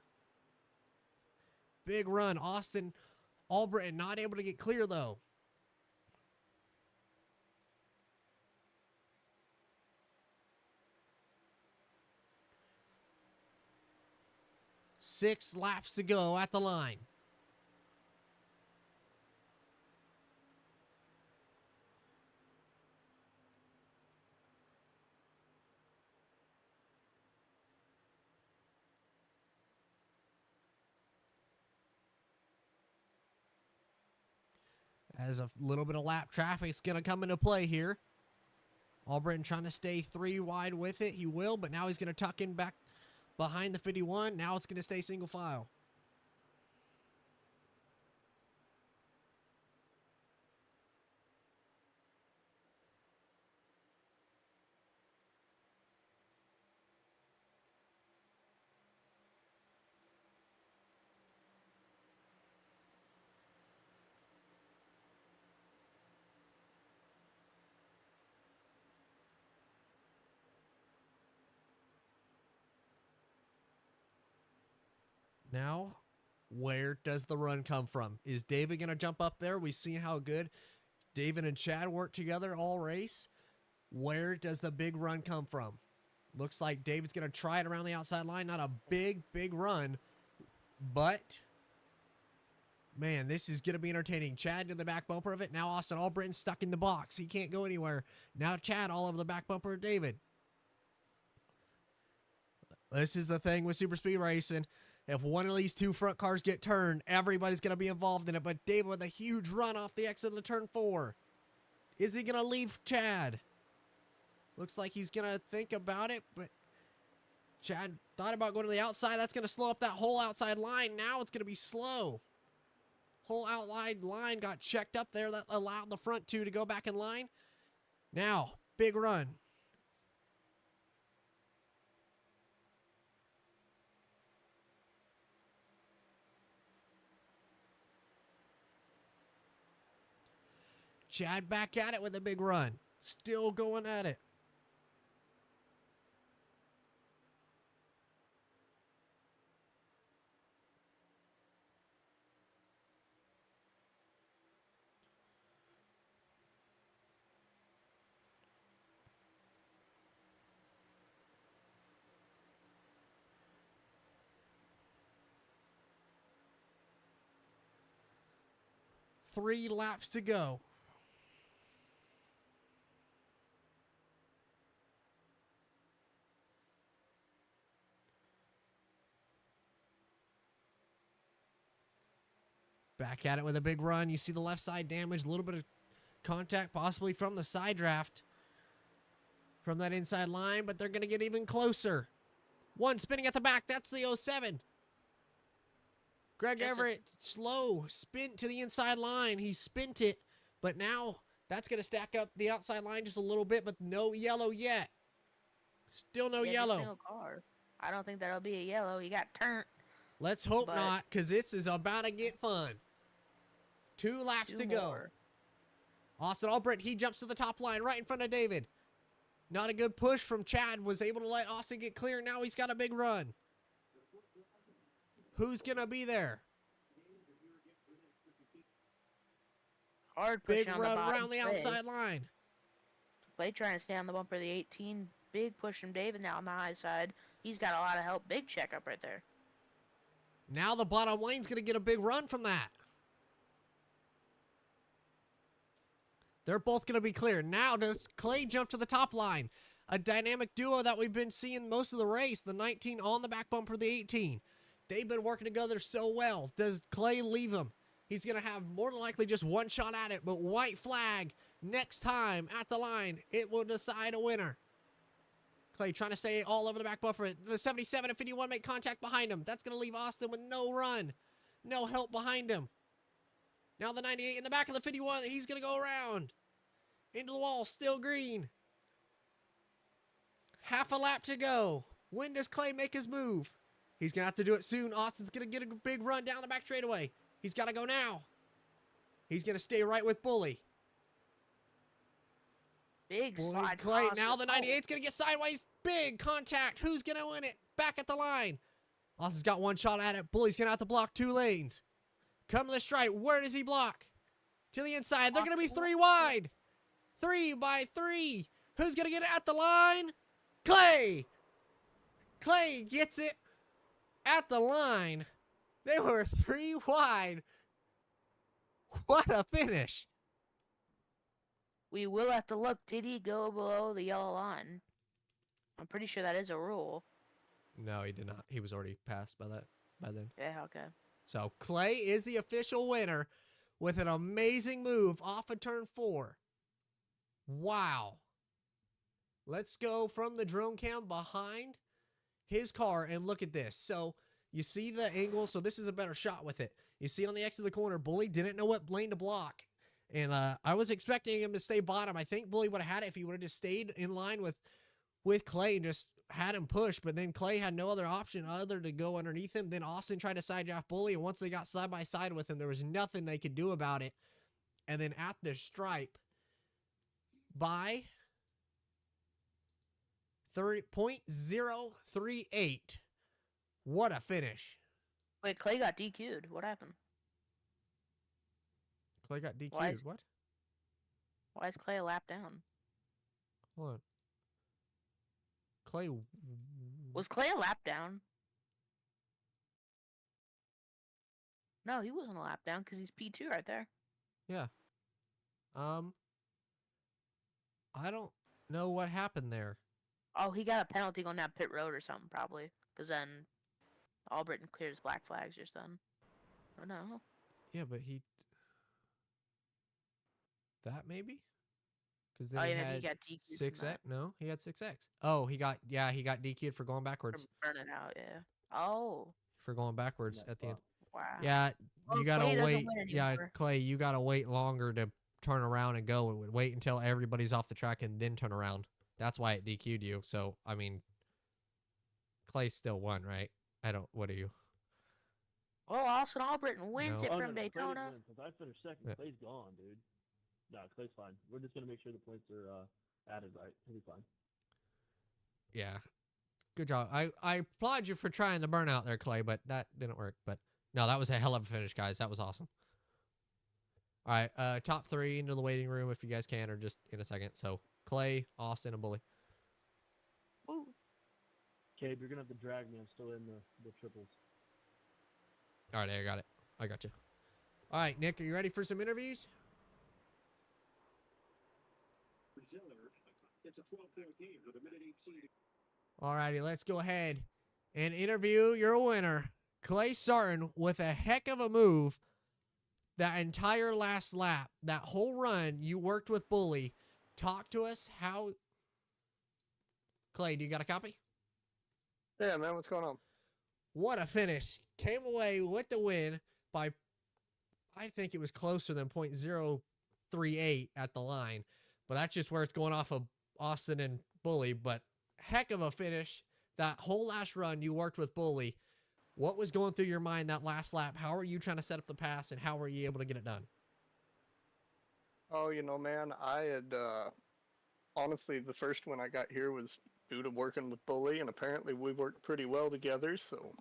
Big run. Austin Albritton not able to get clear, though. Six laps to go at the line. As a little bit of lap traffic's going to come into play here. Albritton trying to stay 3 wide with it. He will, but now he's going to tuck in back behind the 51. Now it's going to stay single file. Now, where does the run come from? Is David going to jump up there? We've seen how good David and Chad work together all race. Where does the big run come from? Looks like David's going to try it around the outside line. Not a big run, but man, this is going to be entertaining. Chad to the back bumper of it. Now Austin Albritton's stuck in the box. He can't go anywhere. Now Chad all over the back bumper of David. This is the thing with super speed racing. If one of these two front cars get turned, everybody's going to be involved in it. But David with a huge run off the exit of the turn 4. Is he going to leave Chad? Looks like he's going to think about it, but Chad thought about going to the outside. That's going to slow up that whole outside line. Now it's going to be slow. Whole outside line got checked up there. That allowed the front two to go back in line. Now, big run. Chad back at it with a big run. Still going at it. Three laps to go. Back at it with a big run. You see the left side damage. A little bit of contact possibly from the side draft. From that inside line, but they're going to get even closer. One spinning at the back. That's the 07. Greg Everett, slow spin to the inside line. He spint it, but now that's going to stack up the outside line just a little bit, but no yellow yet. Still no yellow. Single car. I don't think that'll be a yellow. He got turned. Let's hope not, because this is about to get fun. 2 laps to go. Austin Albritton, he jumps to the top line right in front of David. Not a good push from Chad. Was able to let Austin get clear. Now he's got a big run. Who's going to be there? Hard push big on run the around the outside line. Clay trying to stay on the bumper of the 18. Big push from David now on the high side. He's got a lot of help. Big checkup right there. Now the bottom lane's going to get a big run from that. They're both going to be clear. Now does Clay jump to the top line? A dynamic duo that we've been seeing most of the race. The 19 on the back bumper of the 18. They've been working together so well. Does Clay leave him? He's going to have more than likely just one shot at it, but white flag next time at the line. It will decide a winner. Clay trying to stay all over the back bumper. The 77 and 51 make contact behind him. That's going to leave Austin with no run. No help behind him. Now the 98 in the back of the 51. He's going to go around. Into the wall. Still green. Half a lap to go. When does Clay make his move? He's going to have to do it soon. Austin's going to get a big run down the back straightaway. He's got to go now. He's going to stay right with Bully. Big slide. Clay. Now the 98's going to get sideways. Big contact. Who's going to win it? Back at the line. Austin's got one shot at it. Bully's going to have to block 2 lanes. Come to the stripe. Where does he block? To the inside. They're going to be 3 wide. 3 by 3. Who's going to get it at the line? Clay. Clay gets it at the line. They were 3 wide. What a finish. We will have to look. Did he go below the yellow line? I'm pretty sure that is a rule. No, he did not. He was already passed by then. Yeah, okay. So Clay is the official winner with an amazing move off of turn 4. Wow. Let's go from the drone cam behind his car and look at this. So you see the angle. So this is a better shot with it. You see on the exit of the corner, Bully didn't know what lane to block. And I was expecting him to stay bottom. I think Bully would have had it if he would have just stayed in line with Clay and just had him push. But then Clay had no other option other to go underneath him. Then Austin tried to side draft Bully. And once they got side by side with him, there was nothing they could do about it. And then at the stripe, by 30.038. What a finish. Wait, Clay got DQ'd. What happened? Clay got Why DQ'd. is What? why is Clay a lap down? Hold on. Clay. Was Clay a lap down? No, he wasn't a lap down because he's P2 right there. Yeah. I don't know what happened there. Oh, he got a penalty going down pit road or something probably. Because then Albritton cleared his black flags just then. Oh no. Yeah, but that maybe? Because then Oh he yeah, maybe he had got DQ'd from 6X. that. No, he had 6X. Oh, he got DQ'd for going backwards. From burning out, yeah. Oh. For going backwards That at the end. Wow. Yeah, Well, you gotta Clay doesn't wait. win Yeah, anymore. Clay, you gotta wait longer to turn around and go. And wait until everybody's off the track and then turn around. That's why it DQ'd you. So I mean, Clay still won, right? I don't. What are you? Well, Austin Albritton wins No. it Oh, from no, Clay didn't Daytona. win, 'cause I finished second. Yeah. Clay's gone, dude. No, Clay's fine. We're just gonna make sure the points are added right. He'll be fine. Yeah. Good job. I applaud you for trying the burnout there, Clay, but that didn't work. But no, that was a hell of a finish, guys. That was awesome. All right, top 3 into the waiting room if you guys can, or just in a second. So Clay, Austin, and Bully. Woo. Cabe, you're gonna have to drag me. I'm still in the triples. All right, I got it. I got you. All right, Nick, are you ready for some interviews? All righty, let's go ahead and interview your winner, Clay Sarton, with a heck of a move. That entire last lap, that whole run, you worked with Bully. Talk to us how. Clay, do you got a copy? Yeah, man, what's going on? What a finish. Came away with the win by, I think it was closer than .038 at the line. But that's just where it's going off of Austin and Bully. But heck of a finish. That whole last run, you worked with Bully. What was going through your mind that last lap? How are you trying to set up the pass, and how were you able to get it done? Oh, man, I had, honestly, the first one I got here was due to working with Bully, and apparently we worked pretty well together, so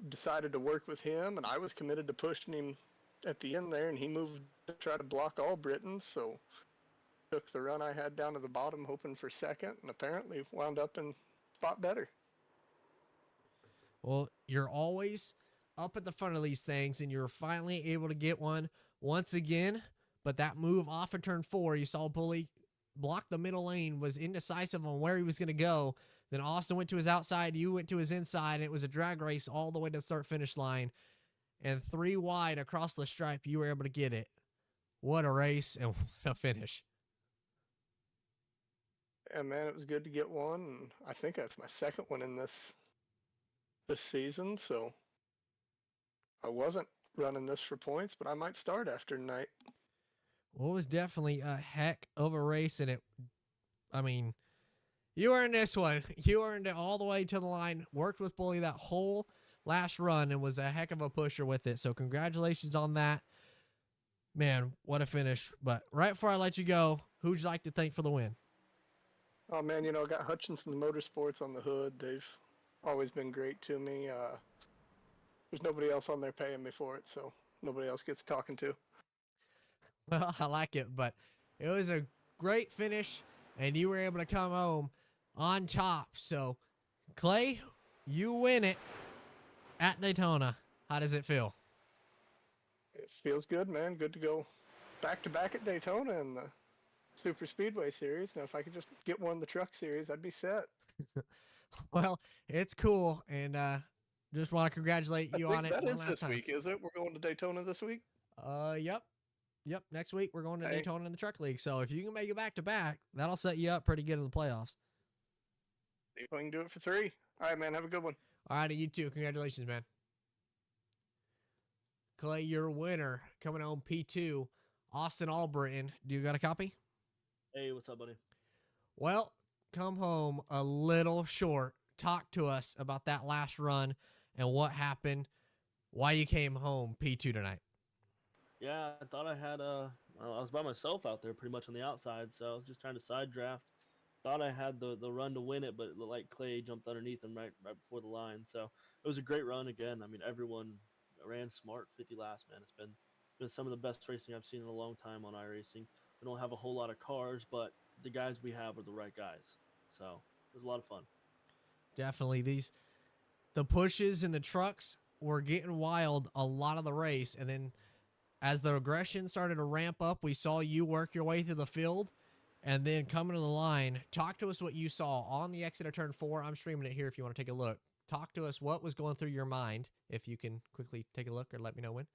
decided to work with him, and I was committed to pushing him at the end there, and he moved to try to block all Britons, so took the run I had down to the bottom, hoping for second, and apparently wound up in spot better. Well, you're always up at the front of these things, and you're finally able to get one once again. But that move off of turn 4, you saw Bully block the middle lane, was indecisive on where he was going to go. Then Austin went to his outside, you went to his inside, and it was a drag race all the way to the start-finish line. And 3 wide across the stripe, you were able to get it. What a race and what a finish. And man, it was good to get one, and I think that's my second one in this season, so I wasn't running this for points, but I might start after tonight. Well, it was definitely a heck of a race, and you earned this one. You earned it all the way to the line, worked with Bully that whole last run, and was a heck of a pusher with it, so congratulations on that. Man, what a finish. But right before I let you go, who'd you like to thank for the win? Oh man, I got Hutchinson Motorsports on the hood. They've always been great to me. There's nobody else on there paying me for it, so nobody else gets talking to. Well, I like it, but it was a great finish, and you were able to come home on top. So, Clay, you win it at Daytona. How does it feel? It feels good, man. Good to go back-to-back at Daytona in the Super Speedway Series. Now, if I could just get one in the Truck Series, I'd be set. Well, it's cool, and just want to congratulate you on it That one is last this time. week, is it? We're going to Daytona this week? Yep. Next week we're going to Hey. Daytona in the Truck League. So if you can make it back to back, that'll set you up pretty good in the playoffs. See if I can do it for 3. All right, man. Have a good one. All right, you too. Congratulations, man. Clay, your winner coming home P2, Austin Albritton. Do you got a copy? Hey, what's up, buddy? Well, come home a little short. Talk to us about that last run and what happened, why you came home P2 tonight. Yeah, I thought I had I was by myself out there pretty much on the outside, so I was just trying to side draft, thought I had the run to win it, but it looked like Clay jumped underneath him right before the line. So it was a great run again. I mean, everyone ran smart. 50 laps, man. It's been some of the best racing I've seen in a long time on iRacing. We don't have a whole lot of cars, but the guys we have are the right guys. So it was a lot of fun. Definitely the pushes and the trucks were getting wild a lot of the race, and then as the aggression started to ramp up, we saw you work your way through the field. And then coming to the line, talk to us what you saw on the exit of turn 4. I'm streaming it here if you want to take a look. Talk to us what was going through your mind, if you can quickly take a look or let me know when.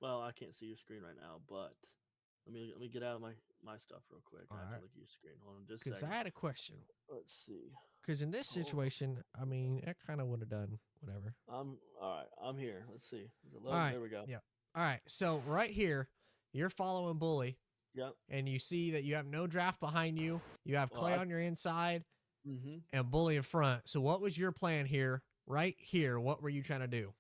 Well, I can't see your screen right now, but let me get out of my stuff real quick. All I have right. to look at your screen. Hold on just a Because I second. had a question. Let's see. Because in this situation, I mean, it kind of would have done whatever. All right. I'm here. Let's see. Is it All loading? right. There we go. Yeah. All right. So right here, you're following Bully, Yep. and you see that you have no draft behind you. You have Well, Clay on your inside Mm-hmm. and Bully in front. So what was your plan here? Right here, what were you trying to do?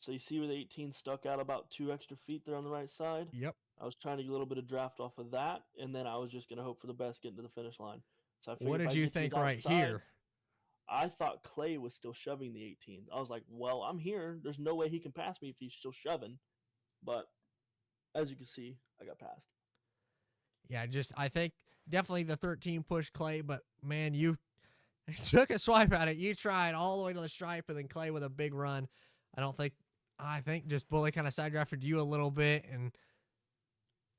So you see where the 18 stuck out about 2 extra feet there on the right side? Yep. I was trying to get a little bit of draft off of that, and then I was just going to hope for the best getting to the finish line. So I figured What if did I you get these think right outside, here? I thought Clay was still shoving the 18. I was like, well, I'm here. There's no way he can pass me if he's still shoving. But as you can see, I got passed. Yeah, I think definitely the 13 pushed Clay, but man, you took a swipe at it. You tried all the way to the stripe, and then Clay with a big run. I think just Bully kind of side drafted you a little bit, and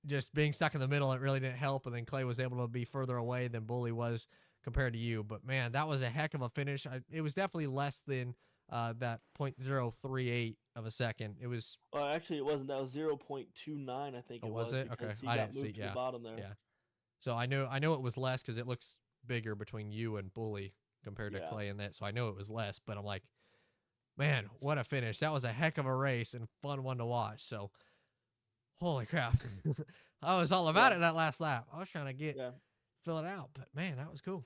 just being stuck in the middle, it really didn't help. And then Clay was able to be further away than Bully was compared to you. But man, that was a heck of a finish. It was definitely less than that .038 of a second. It was. Well, actually, it wasn't. That was 0.29, I think Oh, it was was, it? Okay, because he I got didn't see. moved to the Yeah, bottom there. yeah. So I know it was less because it looks bigger between you and Bully compared to Yeah. Clay and that. So I know it was less, but I'm like, man, what a finish. That was a heck of a race and fun one to watch. So holy crap. I was all about it that last lap. I was trying to Yeah. fill it out, but man, that was cool.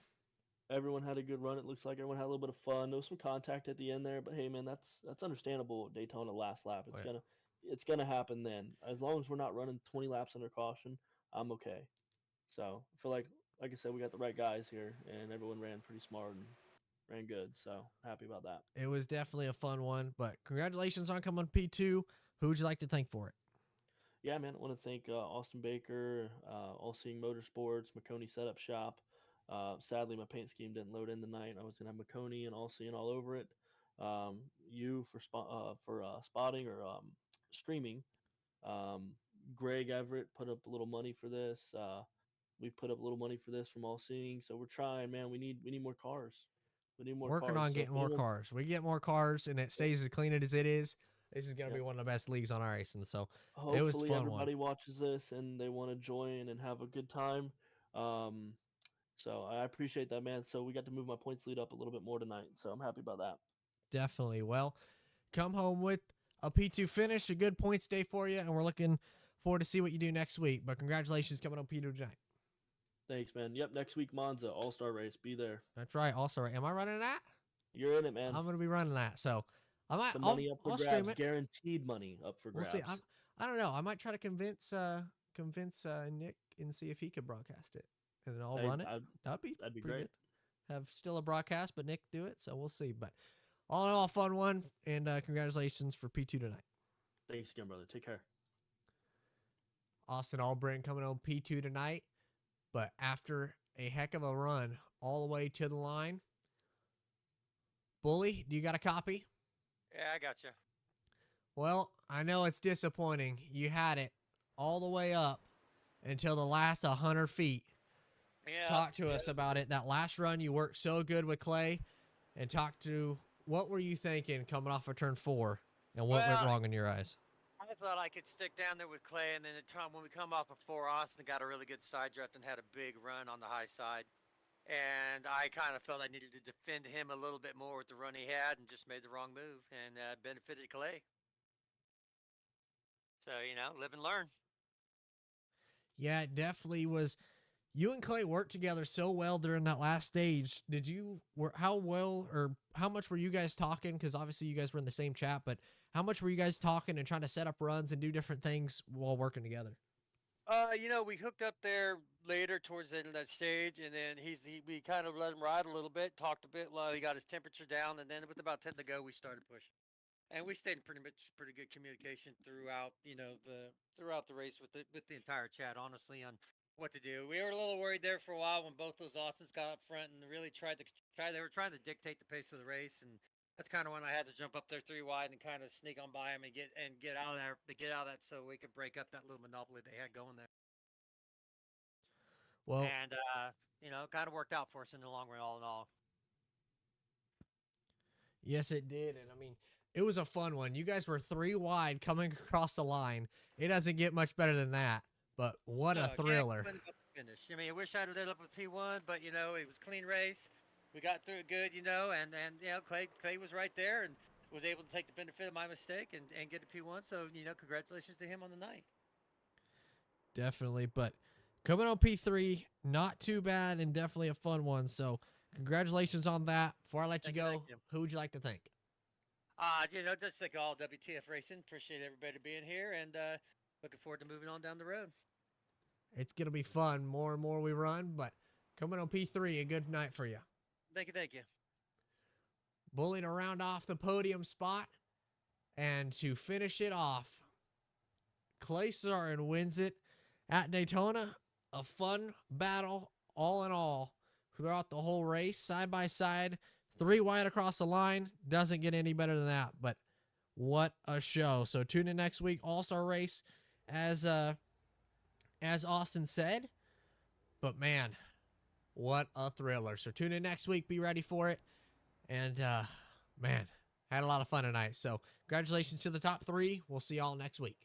Everyone had a good run. It looks like everyone had a little bit of fun. There was some contact at the end there, but hey, man, that's understandable. Daytona last lap. Oh, yeah. It's gonna happen then. As long as we're not running 20 laps under caution, I'm okay. So I feel like I said, we got the right guys here, and everyone ran pretty smart and ran good. So happy about that. It was definitely a fun one, but congratulations on coming P2. Who would you like to thank for it? Yeah, man, I want to thank Austin Baker, All Seeing Motorsports, McConey Setup Shop. Sadly, my paint scheme didn't load in tonight. I was gonna have McConey and All Seeing all over it. You for spotting or streaming. Greg Everett put up a little money for this. We've put up a little money for this from All Seeing, so we're trying, man. We need more cars. We need more Working cars. on So getting if more anyone- cars. We get more cars and it stays as clean as it is. This is going to be one of the best leagues on iRacing. So it was Hopefully fun everybody watches this and they want to join and have a good time. So I appreciate that, man. So we got to move my points lead up a little bit more tonight. So I'm happy about that. Definitely. Well, come home with a P2 finish, a good points day for you, and we're looking forward to see what you do next week. But congratulations coming on P2 tonight. Thanks, man. Yep, next week Monza All-Star Race. Be there. That's right. Also, am I running that? You're in it, man. I'm going to be running that. So I might. Some money up for I'll grabs. stream it. Guaranteed money up for We'll grabs. see. I don't know. I might try to convince Nick and see if he could broadcast it, and then I'll run it. That'd be That'd be pretty great. good. Have still a broadcast, but Nick do it. So we'll see. But all in all, fun one, and congratulations for P2 tonight. Thanks again, brother. Take care. Austin Albritton coming on P2 tonight, but after a heck of a run all the way to the line. Bully, do you got a copy? Yeah, I got you. Well, I know it's disappointing. You had it all the way up until the last 100 feet. Yeah. Talk to us about it. That last run, you worked so good with Clay, and what were you thinking coming off of turn 4, and what went wrong in your eyes? I thought I could stick down there with Clay, and then when we come off before Austin got a really good side draft and had a big run on the high side. And I kind of felt I needed to defend him a little bit more with the run he had and just made the wrong move and benefited Clay. So, live and learn. Yeah, it definitely was. You and Clay worked together so well during that last stage. How much were you guys talking? Because obviously you guys were in the same chat, but how much were you guys talking and trying to set up runs and do different things while working together? We hooked up there later towards the end of that stage, and then we kind of let him ride a little bit, talked a bit while he got his temperature down, and then with about 10 to go, we started pushing. And we stayed in pretty good communication throughout, throughout the race with the entire chat, honestly, on what to do. We were a little worried there for a while when both those Austins got up front and really they were trying to dictate the pace of the race, and that's kind of when I had to jump up there 3 wide and kind of sneak on by him and get out of there to get out of that so we could break up that little monopoly they had going there. Well, And kind of worked out for us in the long run, all in all. yes, it did. And I mean, it was a fun one. You guys were 3 wide coming across the line. It doesn't get much better than that. But what a thriller. Finish. I mean, I wish I'd lit up with P1, but it was a clean race. We got through it good, and Clay was right there and was able to take the benefit of my mistake and get a P1. So, congratulations to him on the night. Definitely. But coming on P3, not too bad and definitely a fun one. So congratulations on that. Before I let you go, who would you like to thank? Just like all WTF Racing. Appreciate everybody being here, and looking forward to moving on down the road. It's going to be fun. More and more we run, but coming on P3, a good night for you. Thank you. Bully to round off the podium spot, and to finish it off, Clay Sarin wins it at Daytona. A fun battle, all in all, throughout the whole race, side by side, 3 wide across the line. Doesn't get any better than that, but what a show. So tune in next week, All-Star race, as Austin said. But man, what a thriller. So tune in next week, be ready for it. And man, had a lot of fun tonight. So congratulations to the top 3. We'll see y'all next week.